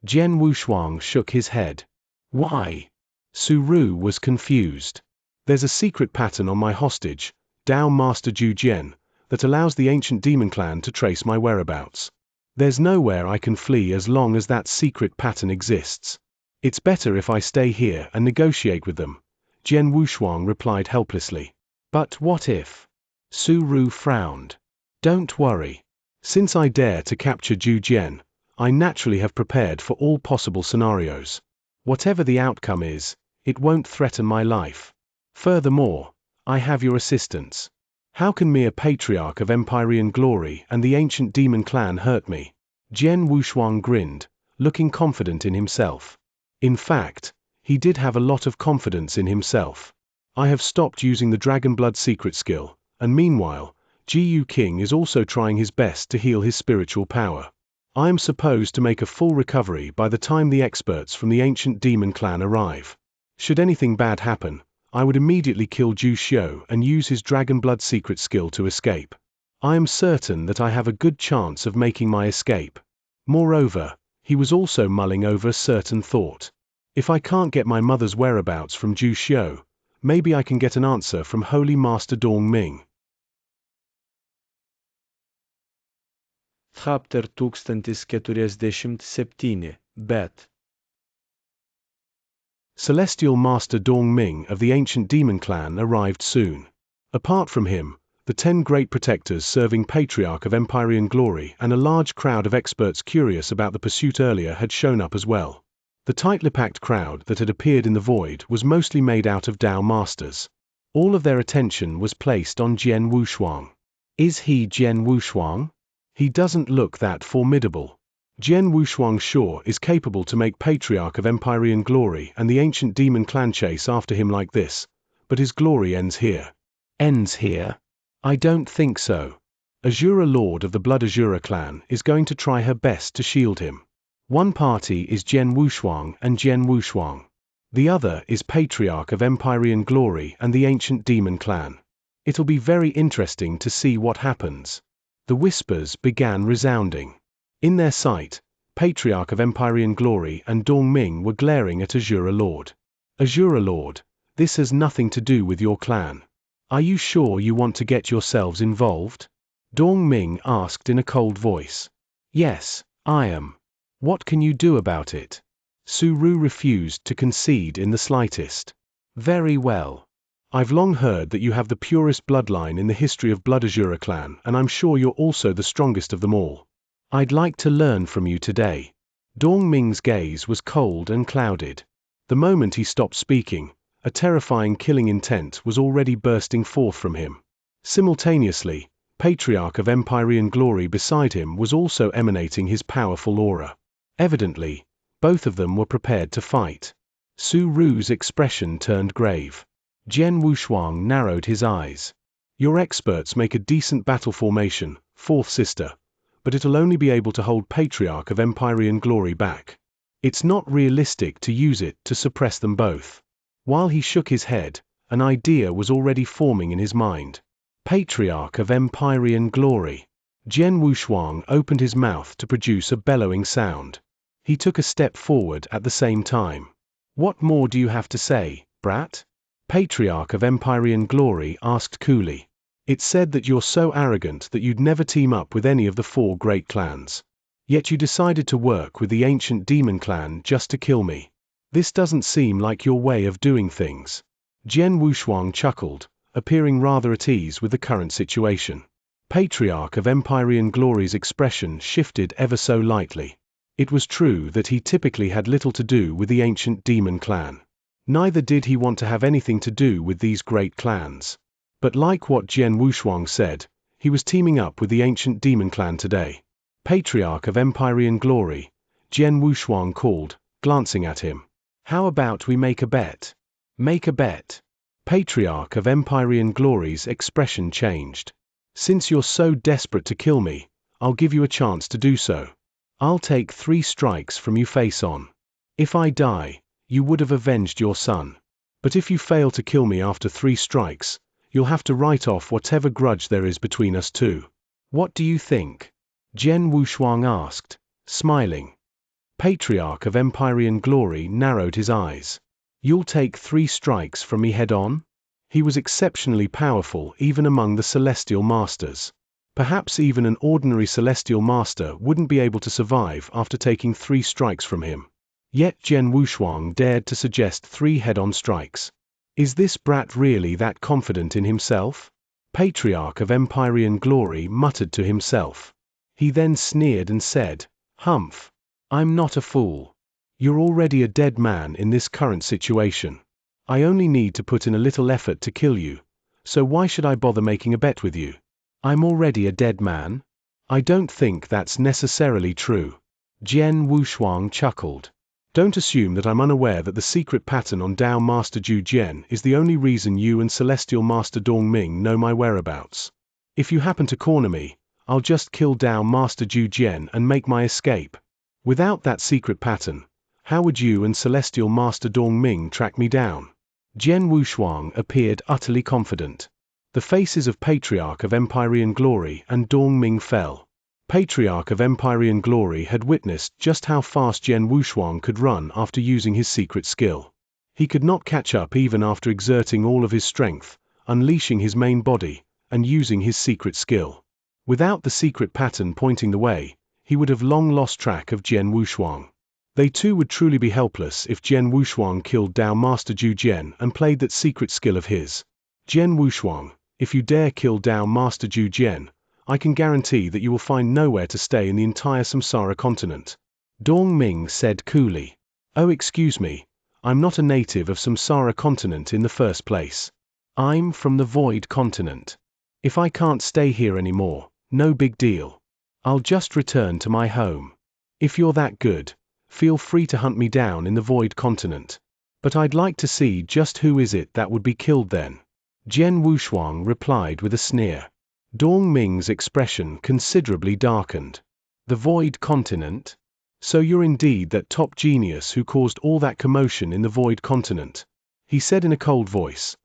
A: Jian Wushuang shook his head. Why? Su Ru was confused. There's a secret pattern on my hostage, Dao Master Zhu Jian, that allows the Ancient Demon Clan to trace my whereabouts. There's nowhere I can flee as long as that secret pattern exists. It's better if I stay here and negotiate with them, Jian Wushuang replied helplessly. But what if? Su Ru frowned. Don't worry. Since I dare to capture Zhu Jian, I naturally have prepared for all possible scenarios. Whatever the outcome is, it won't threaten my life. Furthermore, I have your assistance. How can mere Patriarch of Empyrean Glory and the Ancient Demon Clan hurt me? Jian Wushuang grinned, looking confident in himself. In fact, he did have a lot of confidence in himself. I have stopped using the Dragon Blood secret skill, and meanwhile, Gu King is also trying his best to heal his spiritual power. I am supposed to make a full recovery by the time the experts from the Ancient Demon Clan arrive. Should anything bad happen, I would immediately kill Zhu Xiu and use his Dragon Blood secret skill to escape. I am certain that I have a good chance of making my escape. Moreover, he was also mulling over a certain thought. If I can't get my mother's whereabouts from Zhu Xiu, maybe I can get an answer from Holy Master Dong Ming.
B: Chapter 1047, Bet.
A: Celestial Master Dong Ming of the Ancient Demon Clan arrived soon. Apart from him, the 10 great protectors serving Patriarch of Empyrean Glory and a large crowd of experts curious about the pursuit earlier had shown up as well. The tightly packed crowd that had appeared in the void was mostly made out of Dao Masters. All of their attention was placed on Jian Wushuang. Is he Jian Wushuang? He doesn't look that formidable. Jian Wushuang sure is capable to make Patriarch of Empyrean glory and the ancient demon clan chase after him like this, but his glory ends here. Ends here? I don't think so. Azura Lord of the Blood Azura clan is going to try her best to shield him. One party is Jian Wushuang and Jian Wushuang. The other is Patriarch of Empyrean glory and the ancient demon clan. It'll be very interesting to see what happens. The whispers began resounding. In their sight, Patriarch of Empyrean glory and Dongming were glaring at Azura Lord. Azura Lord, this has nothing to do with your clan. Are you sure you want to get yourselves involved? Dongming asked in a cold voice. Yes, I am. What can you do about it? Su Ru refused to concede in the slightest. Very well. I've long heard that you have the purest bloodline in the history of Blood Azura clan, and I'm sure you're also the strongest of them all. I'd like to learn from you today. Dongming's gaze was cold and clouded. The moment he stopped speaking, a terrifying killing intent was already bursting forth from him. Simultaneously, Patriarch of Empyrean glory beside him was also emanating his powerful aura. Evidently, both of them were prepared to fight. Su Ru's expression turned grave. Jian Wushuang narrowed his eyes. Your experts make a decent battle formation, fourth sister, but it'll only be able to hold Patriarch of Empyrean glory back. It's not realistic to use it to suppress them both. While he shook his head, an idea was already forming in his mind. Patriarch of Empyrean glory. Jian Wushuang opened his mouth to produce a bellowing sound. He took a step forward at the same time. What more do you have to say, brat? Patriarch of Empyrean glory asked coolly. It's said that you're so arrogant that you'd never team up with any of the 4 great clans. Yet you decided to work with the ancient demon clan just to kill me. This doesn't seem like your way of doing things. Jian Wushuang chuckled, appearing rather at ease with the current situation. Patriarch of Empyrean glory's expression shifted ever so lightly. It was true that he typically had little to do with the ancient demon clan. Neither did he want to have anything to do with these great clans. But like what Jian Wushuang said, he was teaming up with the ancient demon clan today. Patriarch of Empyrean glory, Jian Wushuang called, glancing at him. How about we make a bet? Make a bet. Patriarch of Empyrean glory's expression changed. Since you're so desperate to kill me, I'll give you a chance to do so. I'll take 3 strikes from you face on. If I die, you would have avenged your son. But if you fail to kill me after 3 strikes, you'll have to write off whatever grudge there is between us two. What do you think? Jian Wushuang asked, smiling. Patriarch of Empyrean glory narrowed his eyes. You'll take 3 strikes from me head on? He was exceptionally powerful even among the Celestial Masters. Perhaps even an ordinary Celestial Master wouldn't be able to survive after taking 3 strikes from him. Yet Jian Wushuang dared to suggest 3 head-on strikes. Is this brat really that confident in himself? Patriarch of Empyrean glory muttered to himself. He then sneered and said, Humph. I'm not a fool. You're already a dead man in this current situation. I only need to put in a little effort to kill you, so why should I bother making a bet with you? I'm already a dead man? I don't think that's necessarily true. Jian Wushuang chuckled. Don't assume that I'm unaware that the secret pattern on Dao Master Ju Jian is the only reason you and Celestial Master Dongming know my whereabouts. If you happen to corner me, I'll just kill Dao Master Ju Jian and make my escape. Without that secret pattern, how would you and Celestial Master Dongming track me down? Jian Wushuang appeared utterly confident. The faces of Patriarch of Empyrean glory and Dongming fell. Patriarch of Empyrean glory had witnessed just how fast Jian Wushuang could run after using his secret skill. He could not catch up even after exerting all of his strength, unleashing his main body, and using his secret skill. Without the secret pattern pointing the way, he would have long lost track of Jian Wushuang. They too would truly be helpless if Jian Wushuang killed Dao Master Ju Jian and played that secret skill of his. Jian Wushuang, if you dare kill Dao Master Ju Jian, I can guarantee that you will find nowhere to stay in the entire Samsara continent. Dongming said coolly. Oh, excuse me, I'm not a native of Samsara continent in the first place. I'm from the Void Continent. If I can't stay here anymore, no big deal. I'll just return to my home. If you're that good, feel free to hunt me down in the Void Continent. But I'd like to see just who is it that would be killed then. Jian Wushuang replied with a sneer. Dong Ming's expression considerably darkened. The Void Continent? So you're indeed that top genius who caused all that commotion in the Void Continent, he said in a cold voice.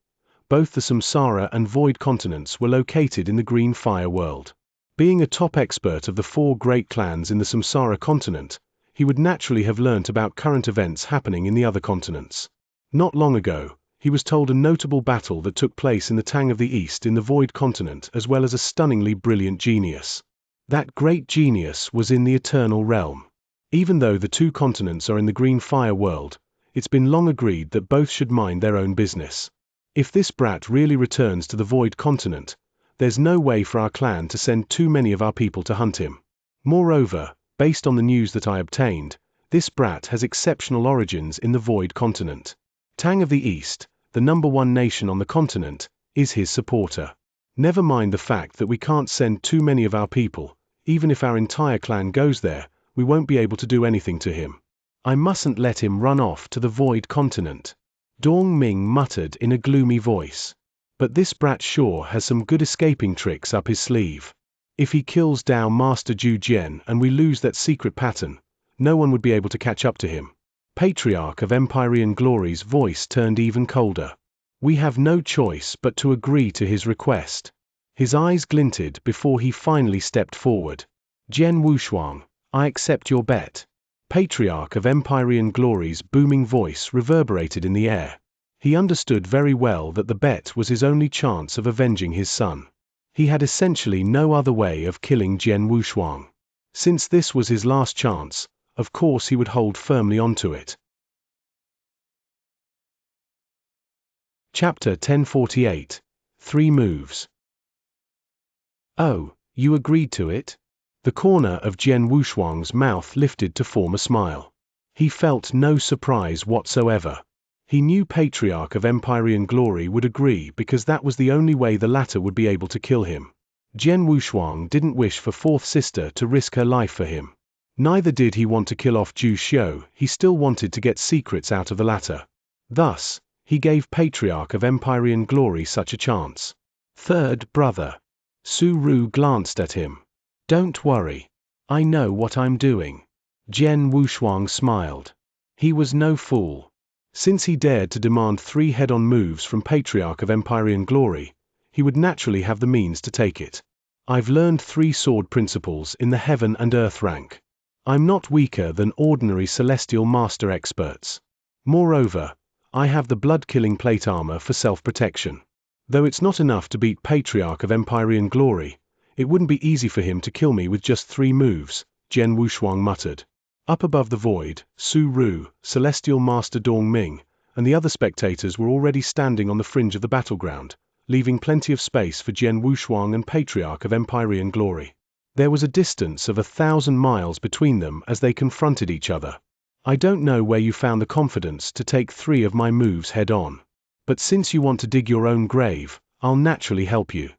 A: Both the Samsara and Void Continents were located in the Green Fire world. Being a top expert of the 4 great clans in the Samsara continent, he would naturally have learnt about current events happening in the other continents. Not long ago, he was told a notable battle that took place in the Tang of the East in the Void Continent, as well as a stunningly brilliant genius. That great genius was in the Eternal Realm. Even though the 2 continents are in the Green Fire world, it's been long agreed that both should mind their own business. If this brat really returns to the Void Continent, there's no way for our clan to send too many of our people to hunt him. Moreover, based on the news that I obtained, this brat has exceptional origins in the Void Continent. Tang of the East, the #1 nation on the continent, is his supporter. Never mind the fact that we can't send too many of our people. Even if our entire clan goes there, we won't be able to do anything to him. I mustn't let him run off to the Void Continent. Dong Ming muttered in a gloomy voice. But this brat sure has some good escaping tricks up his sleeve. If he kills down Master Zhu Jian and we lose that secret pattern, no one would be able to catch up to him. Patriarch of Empyrean Glory's voice turned even colder. We have no choice but to agree to his request. His eyes glinted before he finally stepped forward. Jian Wushuang, I accept your bet. Patriarch of Empyrean Glory's booming voice reverberated in the air. He understood very well that the bet was his only chance of avenging his son. He had essentially no other way of killing Jian Wushuang. Since this was his last chance, of course he would hold firmly onto it. Chapter 1048. 3 Moves. Oh, you agreed to it? The corner of Jian Wushuang's mouth lifted to form a smile. He felt no surprise whatsoever. He knew Patriarch of Empyrean Glory would agree because that was the only way the latter would be able to kill him. Jian Wushuang didn't wish for 4th sister to risk her life for him. Neither did he want to kill off Zhu Xiu, he still wanted to get secrets out of the latter. Thus, he gave Patriarch of Empyrean Glory such a chance. 3rd brother. Su Ru glanced at him. Don't worry. I know what I'm doing. Jian Wushuang smiled. He was no fool. Since he dared to demand 3 head-on moves from Patriarch of Empyrean Glory, he would naturally have the means to take it. I've learned 3 sword principles in the Heaven and Earth rank. I'm not weaker than ordinary Celestial Master experts. Moreover, I have the blood-killing plate armor for self-protection. Though it's not enough to beat Patriarch of Empyrean Glory, it wouldn't be easy for him to kill me with just 3 moves, Jian Wushuang muttered. Up above the void, Su Ru, Celestial Master Dong Ming, and the other spectators were already standing on the fringe of the battleground, leaving plenty of space for Jian Wushuang and Patriarch of Empyrean Glory. There was a distance of 1,000 miles between them as they confronted each other. I don't know where you found the confidence to take 3 of my moves head-on. But since you want to dig your own grave, I'll naturally help you.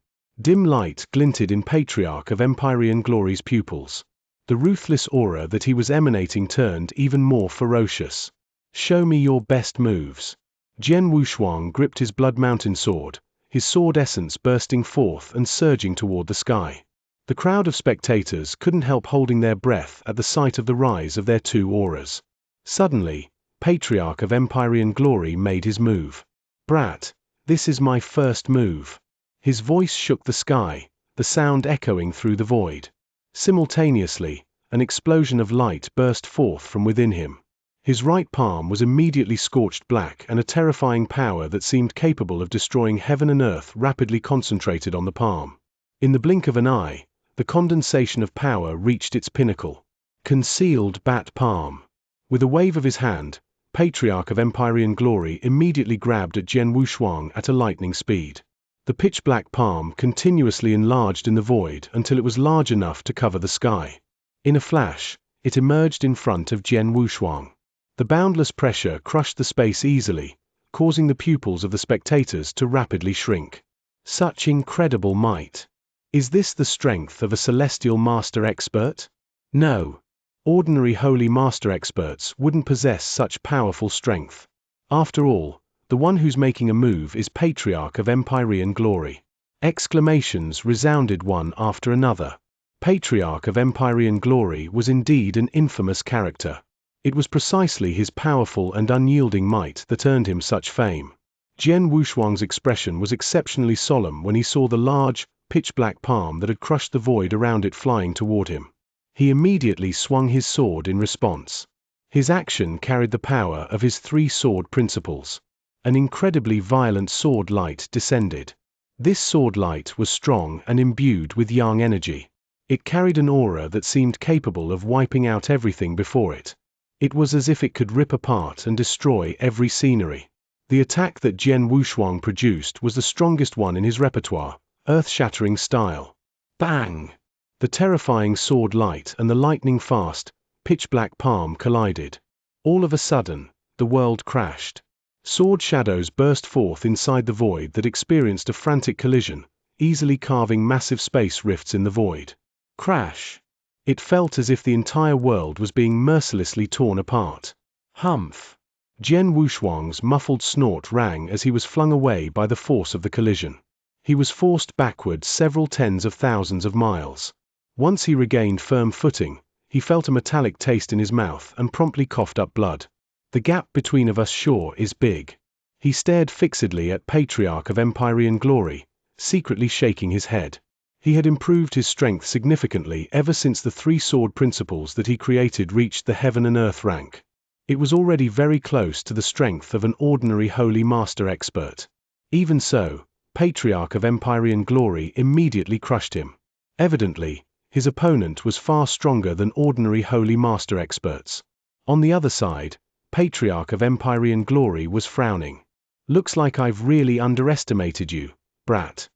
A: Dim light glinted in Patriarch of Empyrean Glory's pupils. The ruthless aura that he was emanating turned even more ferocious. Show me your best moves. Jian Wushuang gripped his Blood Mountain sword, his sword essence bursting forth and surging toward the sky. The crowd of spectators couldn't help holding their breath at the sight of the rise of their 2 auras. Suddenly, Patriarch of Empyrean Glory made his move. Brat, this is my first move. His voice shook the sky, the sound echoing through the void. Simultaneously, an explosion of light burst forth from within him. His right palm was immediately scorched black, and a terrifying power that seemed capable of destroying heaven and earth rapidly concentrated on the palm. In the blink of an eye, the condensation of power reached its pinnacle. Concealed bat palm. With a wave of his hand, Patriarch of Empyrean Glory immediately grabbed at Jian Wushuang at a lightning speed. The pitch-black palm continuously enlarged in the void until it was large enough to cover the sky. In a flash, it emerged in front of Jian Wushuang. The boundless pressure crushed the space easily, causing the pupils of the spectators to rapidly shrink. Such incredible might! Is this the strength of a celestial master expert? No. Ordinary holy master experts wouldn't possess such powerful strength. After all, the one who's making a move is Patriarch of Empyrean glory. Exclamations resounded one after another. Patriarch of Empyrean glory was indeed an infamous character. It was precisely his powerful and unyielding might that earned him such fame. Jian Wushuang's expression was exceptionally solemn when he saw the large, pitch-black palm that had crushed the void around it flying toward him. He immediately swung his sword in response. His action carried the power of his three sword principles. An incredibly violent sword light descended. This sword light was strong and imbued with yang energy. It carried an aura that seemed capable of wiping out everything before it. It was as if it could rip apart and destroy every scenery. The attack that Jian Wushuang produced was the strongest one in his repertoire, earth-shattering style. Bang! The terrifying sword light and the lightning-fast, pitch-black palm collided. All of a sudden, the world crashed. Sword shadows burst forth inside the void that experienced a frantic collision, easily carving massive space rifts in the void. Crash! It felt as if the entire world was being mercilessly torn apart. Humph! Jian Wushuang's muffled snort rang as he was flung away by the force of the collision. He was forced backward several tens of thousands of miles. Once he regained firm footing, he felt a metallic taste in his mouth and promptly coughed up blood. The gap between of us sure is big. He stared fixedly at Patriarch of Empyrean glory, secretly shaking his head. He had improved his strength significantly ever since the three sword principles that he created reached the heaven and earth rank. It was already very close to the strength of an ordinary holy master expert. Even so, Patriarch of Empyrean glory immediately crushed him. Evidently, his opponent was far stronger than ordinary holy master experts. On the other side, Patriarch of Empyrean glory was frowning. Looks like I've really underestimated you, brat.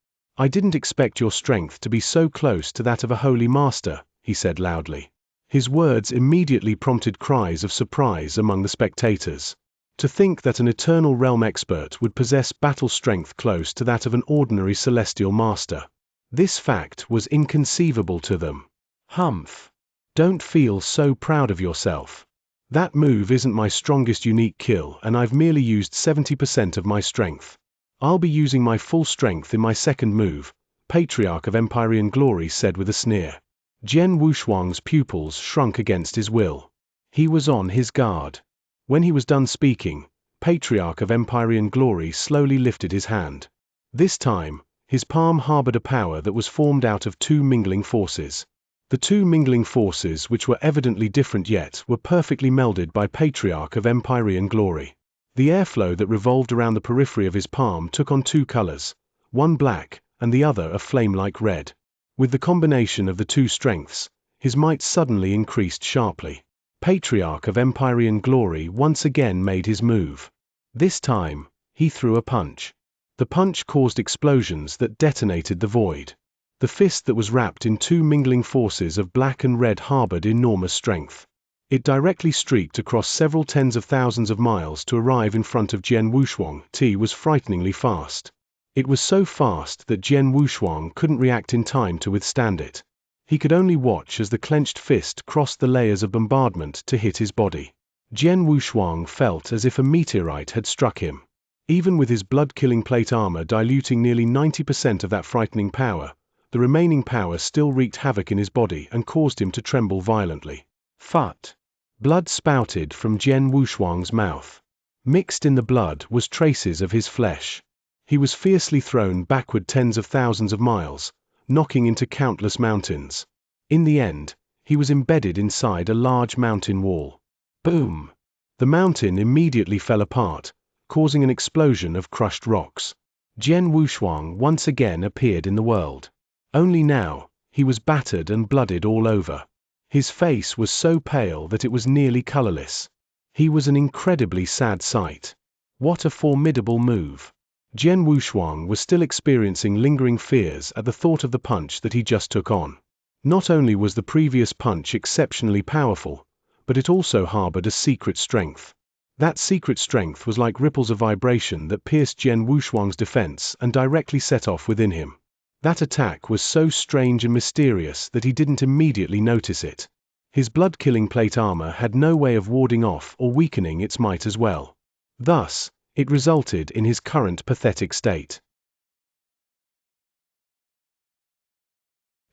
A: I didn't expect your strength to be so close to that of a holy master, he said loudly. His words immediately prompted cries of surprise among the spectators. To think that an eternal realm expert would possess battle strength close to that of an ordinary celestial master. This fact was inconceivable to them. Humph! Don't feel so proud of yourself. That move isn't my strongest unique kill and I've merely used 70% of my strength. I'll be using my full strength in my second move, Patriarch of Empyrean glory said with a sneer. Jian Wushuang's pupils shrunk against his will. He was on his guard. When he was done speaking, Patriarch of Empyrean glory slowly lifted his hand. This time, his palm harbored a power that was formed out of two mingling forces. The two mingling forces, which were evidently different yet, were perfectly melded by Patriarch of Empyrean glory. The airflow that revolved around the periphery of his palm took on two colors, one black and the other a flame-like red. With the combination of the two strengths, his might suddenly increased sharply. Patriarch of Empyrean glory once again made his move. This time, he threw a punch. The punch caused explosions that detonated the void. The fist that was wrapped in two mingling forces of black and red harbored enormous strength. It directly streaked across several tens of thousands of miles to arrive in front of Jian Wushuang. It was frighteningly fast. It was so fast that Jian Wushuang couldn't react in time to withstand it. He could only watch as the clenched fist crossed the layers of bombardment to hit his body. Jian Wushuang felt as if a meteorite had struck him. Even with his blood-killing plate armor diluting nearly 90% of that frightening power, the remaining power still wreaked havoc in his body and caused him to tremble violently. Phut! Blood spouted from Jian Wushuang's mouth. Mixed in the blood was traces of his flesh. He was fiercely thrown backward tens of thousands of miles, knocking into countless mountains. In the end, he was embedded inside a large mountain wall. Boom! The mountain immediately fell apart, causing an explosion of crushed rocks. Jian Wushuang once again appeared in the world. Only now, he was battered and blooded all over. His face was so pale that it was nearly colorless. He was an incredibly sad sight. What a formidable move. Jian Wushuang was still experiencing lingering fears at the thought of the punch that he just took on. Not only was the previous punch exceptionally powerful, but it also harbored a secret strength. That secret strength was like ripples of vibration that pierced Jian Wushuang's defense and directly set off within him. That attack was so strange and mysterious that he didn't immediately notice it. His blood-killing plate armor had no way of warding off or weakening its might as well. Thus, it resulted in his current pathetic state.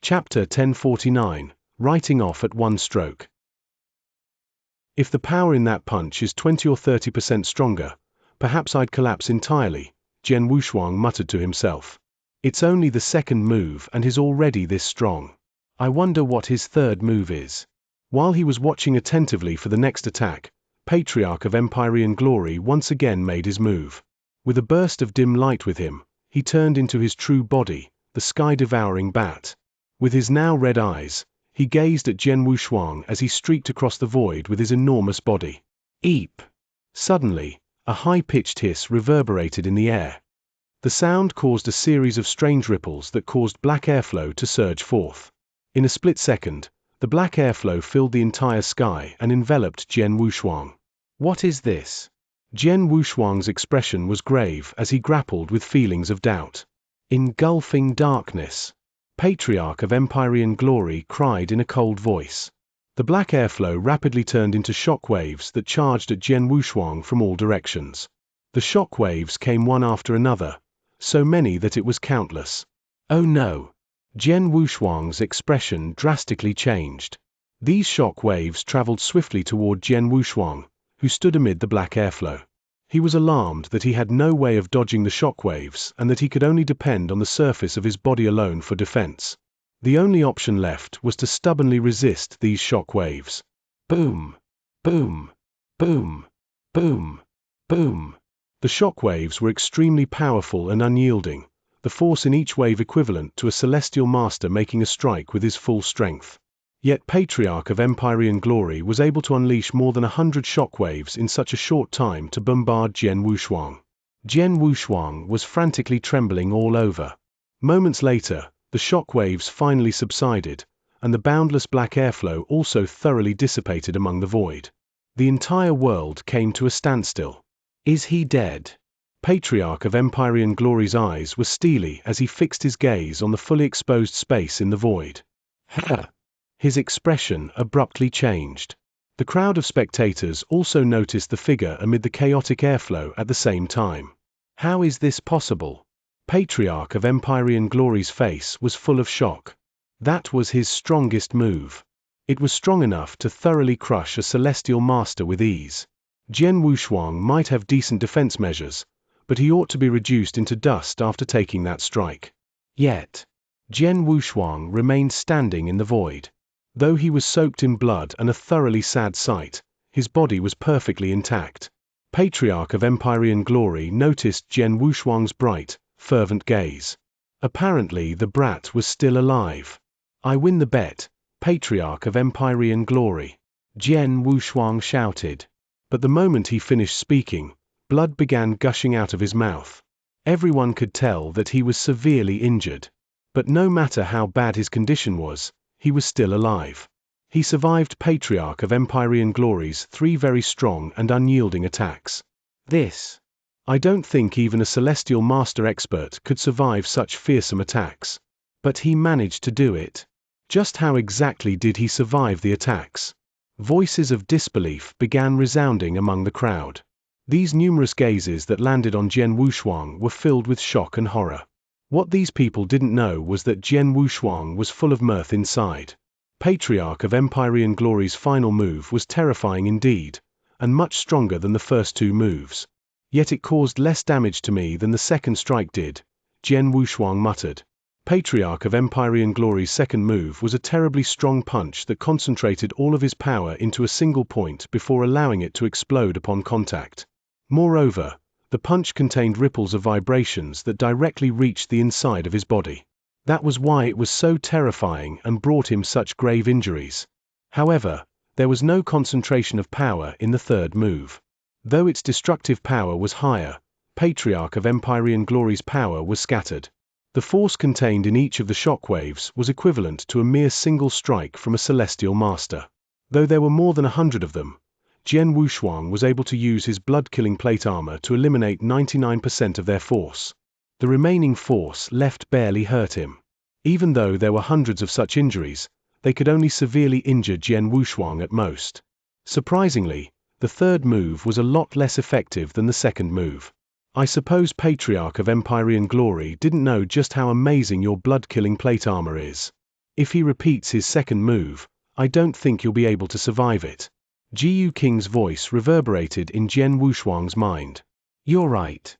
A: Chapter 1049, Writing Off at One Stroke. If the power in that punch is 20 or 30% stronger, perhaps I'd collapse entirely, Jian Wushuang muttered to himself. It's only the second move and he's already this strong. I wonder what his third move is. While he was watching attentively for the next attack, Patriarch of Empyrean Glory once again made his move. With a burst of dim light with him, he turned into his true body, the sky-devouring bat. With his now red eyes, he gazed at Jian Wushuang as he streaked across the void with his enormous body. Eep! Suddenly, a high-pitched hiss reverberated in the air. The sound caused a series of strange ripples that caused black airflow to surge forth. In a split second, the black airflow filled the entire sky and enveloped Jian Wushuang. What is this? Jian Wushuang's expression was grave as he grappled with feelings of doubt. Engulfing darkness. Patriarch of Empyrean Glory cried in a cold voice. The black airflow rapidly turned into shock waves that charged at Jian Wushuang from all directions. The shock waves came one after another, so many that it was countless. Oh no! Jian Wushuang's expression drastically changed. These shock waves traveled swiftly toward Jian Wushuang, who stood amid the black airflow. He was alarmed that he had no way of dodging the shock waves and that he could only depend on the surface of his body alone for defense. The only option left was to stubbornly resist these shock waves. Boom! Boom! Boom! Boom! Boom! The shock waves were extremely powerful and unyielding, the force in each wave equivalent to a celestial master making a strike with his full strength. Yet Patriarch of Empyrean Glory was able to unleash more than 100 shock waves in such a short time to bombard Jian Wushuang. Jian Wushuang was frantically trembling all over. Moments later, the shock waves finally subsided, and the boundless black airflow also thoroughly dissipated among the void. The entire world came to a standstill. Is he dead? Patriarch of Empyrean Glory's eyes were steely as he fixed his gaze on the fully exposed space in the void. His expression abruptly changed. The crowd of spectators also noticed the figure amid the chaotic airflow at the same time. How is this possible? Patriarch of Empyrean Glory's face was full of shock. That was his strongest move. It was strong enough to thoroughly crush a celestial master with ease. Jian Wushuang might have decent defense measures, but he ought to be reduced into dust after taking that strike. Yet, Jian Wushuang remained standing in the void. Though he was soaked in blood and a thoroughly sad sight, his body was perfectly intact. Patriarch of Empyrean Glory noticed Jian Wushuang's bright, fervent gaze. Apparently the brat was still alive. I win the bet, Patriarch of Empyrean Glory, Jian Wushuang shouted. But the moment he finished speaking, blood began gushing out of his mouth. Everyone could tell that he was severely injured. But no matter how bad his condition was, he was still alive. He survived Patriarch of Empyrean Glory's 3 very strong and unyielding attacks. I don't think even a celestial master expert could survive such fearsome attacks. But he managed to do it. Just how exactly did he survive the attacks? Voices of disbelief began resounding among the crowd. These numerous gazes that landed on Jian Wushuang were filled with shock and horror. What these people didn't know was that Jian Wushuang was full of mirth inside. Patriarch of Empyrean Glory's final move was terrifying indeed, and much stronger than the first 2 moves. Yet it caused less damage to me than the second strike did, Jian Wushuang muttered. Patriarch of Empyrean Glory's second move was a terribly strong punch that concentrated all of his power into a single point before allowing it to explode upon contact. Moreover, the punch contained ripples of vibrations that directly reached the inside of his body. That was why it was so terrifying and brought him such grave injuries. However, there was no concentration of power in the third move. Though its destructive power was higher, Patriarch of Empyrean Glory's power was scattered. The force contained in each of the shock waves was equivalent to a mere single strike from a celestial master. Though there were more than 100 of them, Jian Wushuang was able to use his blood-killing plate armor to eliminate 99% of their force. The remaining force left barely hurt him. Even though there were hundreds of such injuries, they could only severely injure Jian Wushuang at most. Surprisingly, the third move was a lot less effective than the second move. I suppose Patriarch of Empyrean Glory didn't know just how amazing your blood-killing plate armor is. If he repeats his second move, I don't think you'll be able to survive it. Jiu King's voice reverberated in Jian Wushuang's mind. You're right.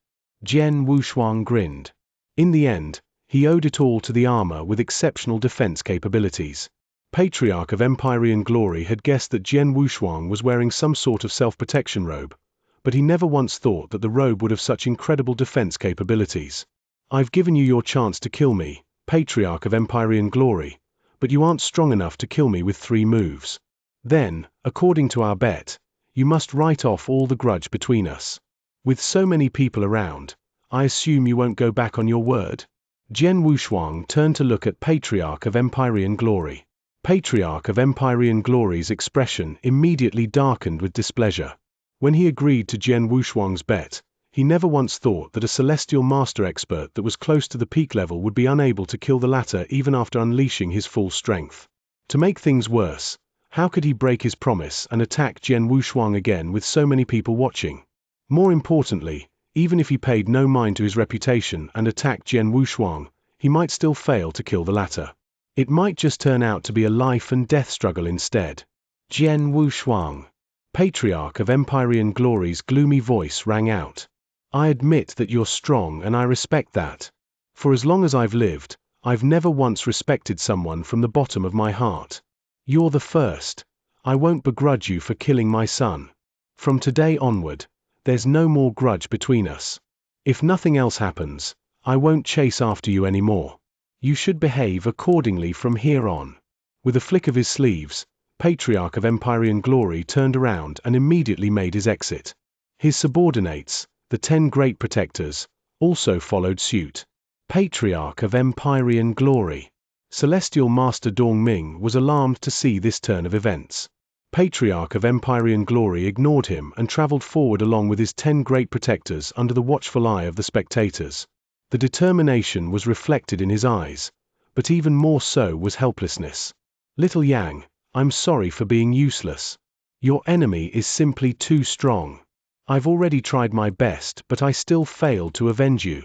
A: Jian Wushuang grinned. In the end, he owed it all to the armor with exceptional defense capabilities. Patriarch of Empyrean Glory had guessed that Jian Wushuang was wearing some sort of self-protection robe, but he never once thought that the robe would have such incredible defense capabilities. I've given you your chance to kill me, Patriarch of Empyrean Glory, but you aren't strong enough to kill me with 3 moves. Then, according to our bet, you must write off all the grudge between us. With so many people around, I assume you won't go back on your word? Jian Wushuang turned to look at Patriarch of Empyrean Glory. Patriarch of Empyrean Glory's expression immediately darkened with displeasure. When he agreed to Jian Wushuang's bet, he never once thought that a Celestial Master expert that was close to the peak level would be unable to kill the latter even after unleashing his full strength. To make things worse, how could he break his promise and attack Jian Wushuang again with so many people watching? More importantly, even if he paid no mind to his reputation and attacked Jian Wushuang, he might still fail to kill the latter. It might just turn out to be a life and death struggle instead. Jian Wushuang. Patriarch of Empyrean Glory's gloomy voice rang out. I admit that you're strong and I respect that. For as long as I've lived, I've never once respected someone from the bottom of my heart. You're the first. I won't begrudge you for killing my son. From today onward, there's no more grudge between us. If nothing else happens, I won't chase after you anymore. You should behave accordingly from here on. With a flick of his sleeves, Patriarch of Empyrean Glory turned around and immediately made his exit. His subordinates, the 10 Great Protectors, also followed suit. Patriarch of Empyrean Glory. Celestial Master Dongming was alarmed to see this turn of events. Patriarch of Empyrean Glory ignored him and traveled forward along with his 10 Great Protectors under the watchful eye of the spectators. The determination was reflected in his eyes, but even more so was helplessness. Little Yang, I'm sorry for being useless. Your enemy is simply too strong. I've already tried my best, but I still failed to avenge you.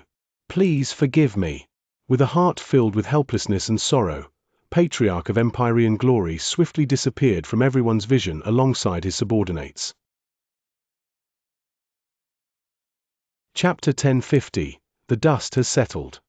A: Please forgive me. With a heart filled with helplessness and sorrow, Patriarch of Empyrean Glory swiftly disappeared from everyone's vision alongside his subordinates. Chapter 1050. The dust has settled.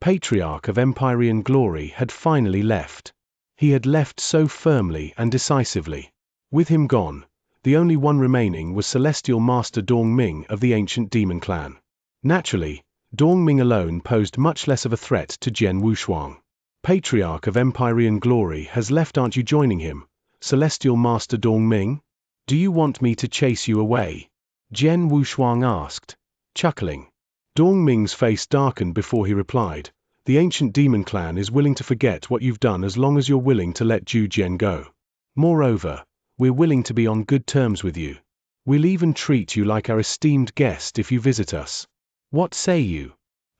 A: Patriarch of Empyrean Glory had finally left. He had left so firmly and decisively. With him gone, the only one remaining was Celestial Master Dongming of the ancient demon clan. Naturally, Dongming alone posed much less of a threat to Jian Wushuang. Patriarch of Empyrean Glory has left. Aren't you joining him, Celestial Master Dongming? Do you want me to chase you away? Jian Wushuang asked, chuckling. Dongming's face darkened before he replied, the ancient demon clan is willing to forget what you've done as long as you're willing to let Zhu Jian go. Moreover, we're willing to be on good terms with you. We'll even treat you like our esteemed guest if you visit us. What say you?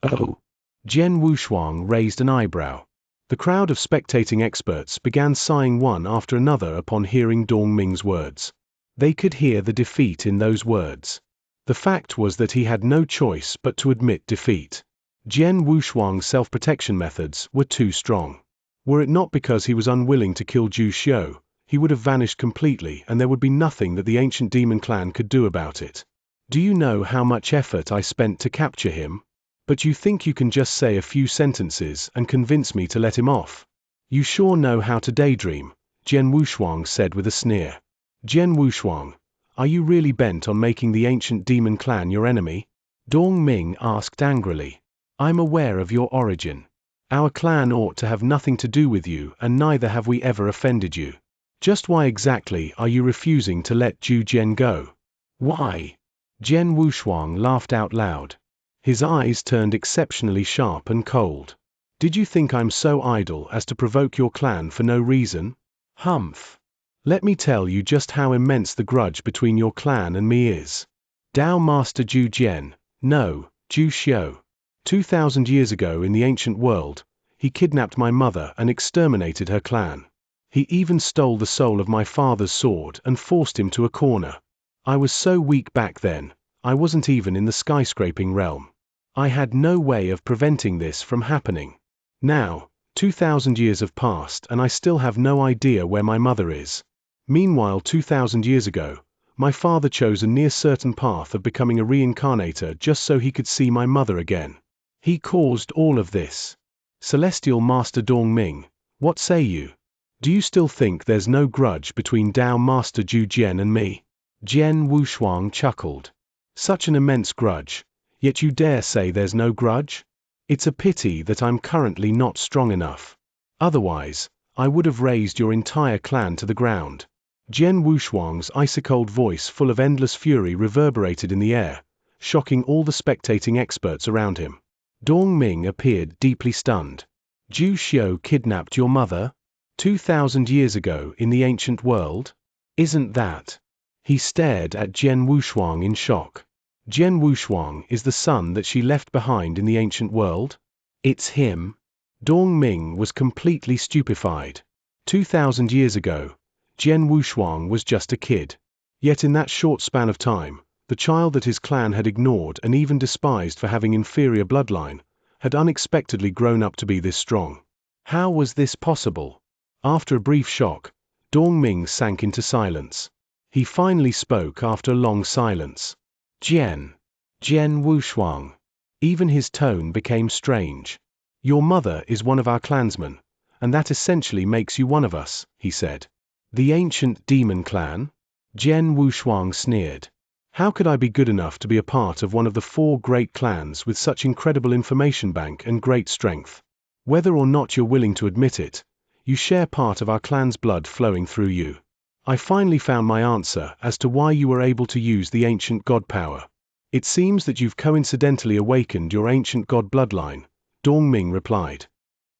A: Oh. Jian Wushuang raised an eyebrow. The crowd of spectating experts began sighing one after another upon hearing Dongming's words. They could hear the defeat in those words. The fact was that he had no choice but to admit defeat. Jian Wushuang's self-protection methods were too strong. Were it not because he was unwilling to kill Zhu Xiu, he would have vanished completely and there would be nothing that the ancient demon clan could do about it. Do you know how much effort I spent to capture him? But you think you can just say a few sentences and convince me to let him off? You sure know how to daydream, Jian Wushuang said with a sneer. Jian Wushuang, are you really bent on making the ancient demon clan your enemy? Dongming asked angrily. I'm aware of your origin. Our clan ought to have nothing to do with you and neither have we ever offended you. Just why exactly are you refusing to let Zhu Jian go? Why? Jian Wushuang laughed out loud. His eyes turned exceptionally sharp and cold. Did you think I'm so idle as to provoke your clan for no reason? Humph. Let me tell you just how immense the grudge between your clan and me is. Dao Master Zhu Jian, no, Zhu Xiu. 2,000 years ago in the ancient world, he kidnapped my mother and exterminated her clan. He even stole the soul of my father's sword and forced him to a corner. I was so weak back then, I wasn't even in the skyscraping realm. I had no way of preventing this from happening. Now, 2,000 years have passed and I still have no idea where my mother is. Meanwhile, 2,000 years ago, my father chose a near-certain path of becoming a reincarnator just so he could see my mother again. He caused all of this. Celestial Master Dongming, what say you? Do you still think there's no grudge between Dao Master Zhu Jian and me? Jian Wushuang chuckled. Such an immense grudge, yet you dare say there's no grudge? It's a pity that I'm currently not strong enough. Otherwise, I would have razed your entire clan to the ground. Jian Wushuang's ice-cold voice full of endless fury reverberated in the air, shocking all the spectating experts around him. Dongming appeared deeply stunned. Zhu Xiu kidnapped your mother? 2,000 years ago in the ancient world? Isn't that? He stared at Jian Wushuang in shock. Jian Wushuang is the son that she left behind in the ancient world? It's him? Dongming was completely stupefied. 2,000 years ago, Jian Wushuang was just a kid. Yet in that short span of time, the child that his clan had ignored and even despised for having inferior bloodline, had unexpectedly grown up to be this strong. How was this possible? After a brief shock, Dongming sank into silence. He finally spoke after a long silence. Jian Wushuang. Even his tone became strange. Your mother is one of our clansmen, and that essentially makes you one of us, he said. The ancient demon clan? Jian Wushuang sneered. How could I be good enough to be a part of one of the 4 great clans with such incredible information bank and great strength? Whether or not you're willing to admit it, you share part of our clan's blood flowing through you. I finally found my answer as to why you were able to use the ancient god power. It seems that you've coincidentally awakened your ancient god bloodline, Dongming replied.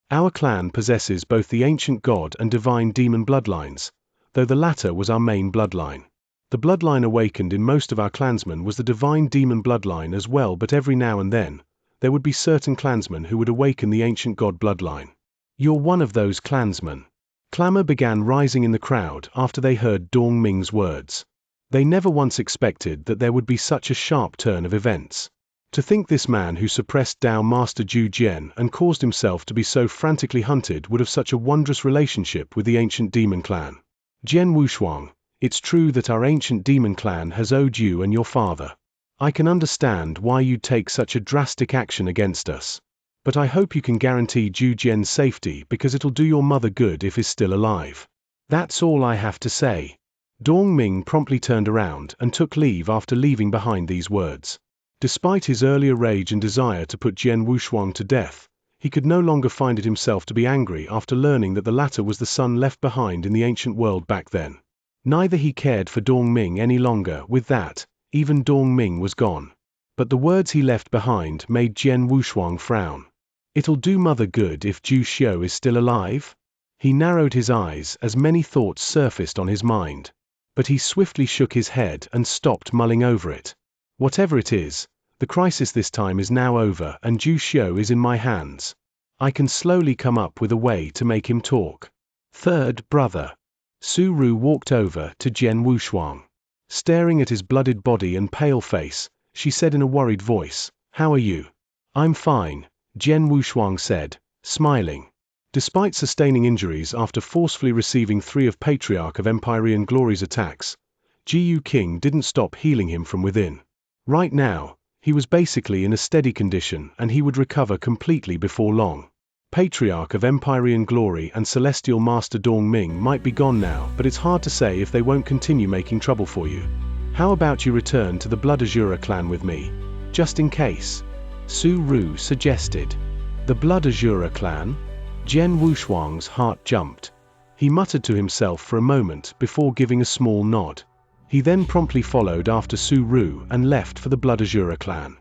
A: Our clan possesses both the ancient god and divine demon bloodlines, though the latter was our main bloodline. The bloodline awakened in most of our clansmen was the divine demon bloodline as well, but every now and then, there would be certain clansmen who would awaken the ancient god bloodline. You're one of those clansmen. Clamor began rising in the crowd after they heard Dongming's words. They never once expected that there would be such a sharp turn of events. To think this man who suppressed Dao Master Zhu Jian and caused himself to be so frantically hunted would have such a wondrous relationship with the ancient demon clan. Jian Wushuang, it's true that our ancient demon clan has owed you and your father. I can understand why you'd take such a drastic action against us. But I hope you can guarantee Zhu Jian's safety because it'll do your mother good if he's still alive. That's all I have to say. Dongming promptly turned around and took leave after leaving behind these words. Despite his earlier rage and desire to put Jian Wushuang to death, he could no longer find it himself to be angry after learning that the latter was the son left behind in the ancient world back then. Neither he cared for Dongming any longer. With that, even Dongming was gone. But the words he left behind made Jian Wushuang frown. It'll do mother good if Zhu Xiu is still alive? He narrowed his eyes as many thoughts surfaced on his mind. But he swiftly shook his head and stopped mulling over it. Whatever it is, the crisis this time is now over and Zhu Xiu is in my hands. I can slowly come up with a way to make him talk. Third brother. Su Ru walked over to Jian Wushuang. Staring at his blooded body and pale face, she said in a worried voice, "How are you?" "I'm fine," Jian Wushuang said, smiling. Despite sustaining injuries after forcefully receiving 3 of Patriarch of Empyrean Glory's attacks, Jiyu King didn't stop healing him from within. Right now, he was basically in a steady condition and he would recover completely before long. Patriarch of Empyrean Glory and Celestial Master Dongming might be gone now, but it's hard to say if they won't continue making trouble for you. How about you return to the Blood Azura clan with me? Just in case. Su Ru suggested. The Blood Azura clan? Jian Wushuang's heart jumped. He muttered to himself for a moment before giving a small nod. He then promptly followed after Su Ru and left for the Blood Azura clan.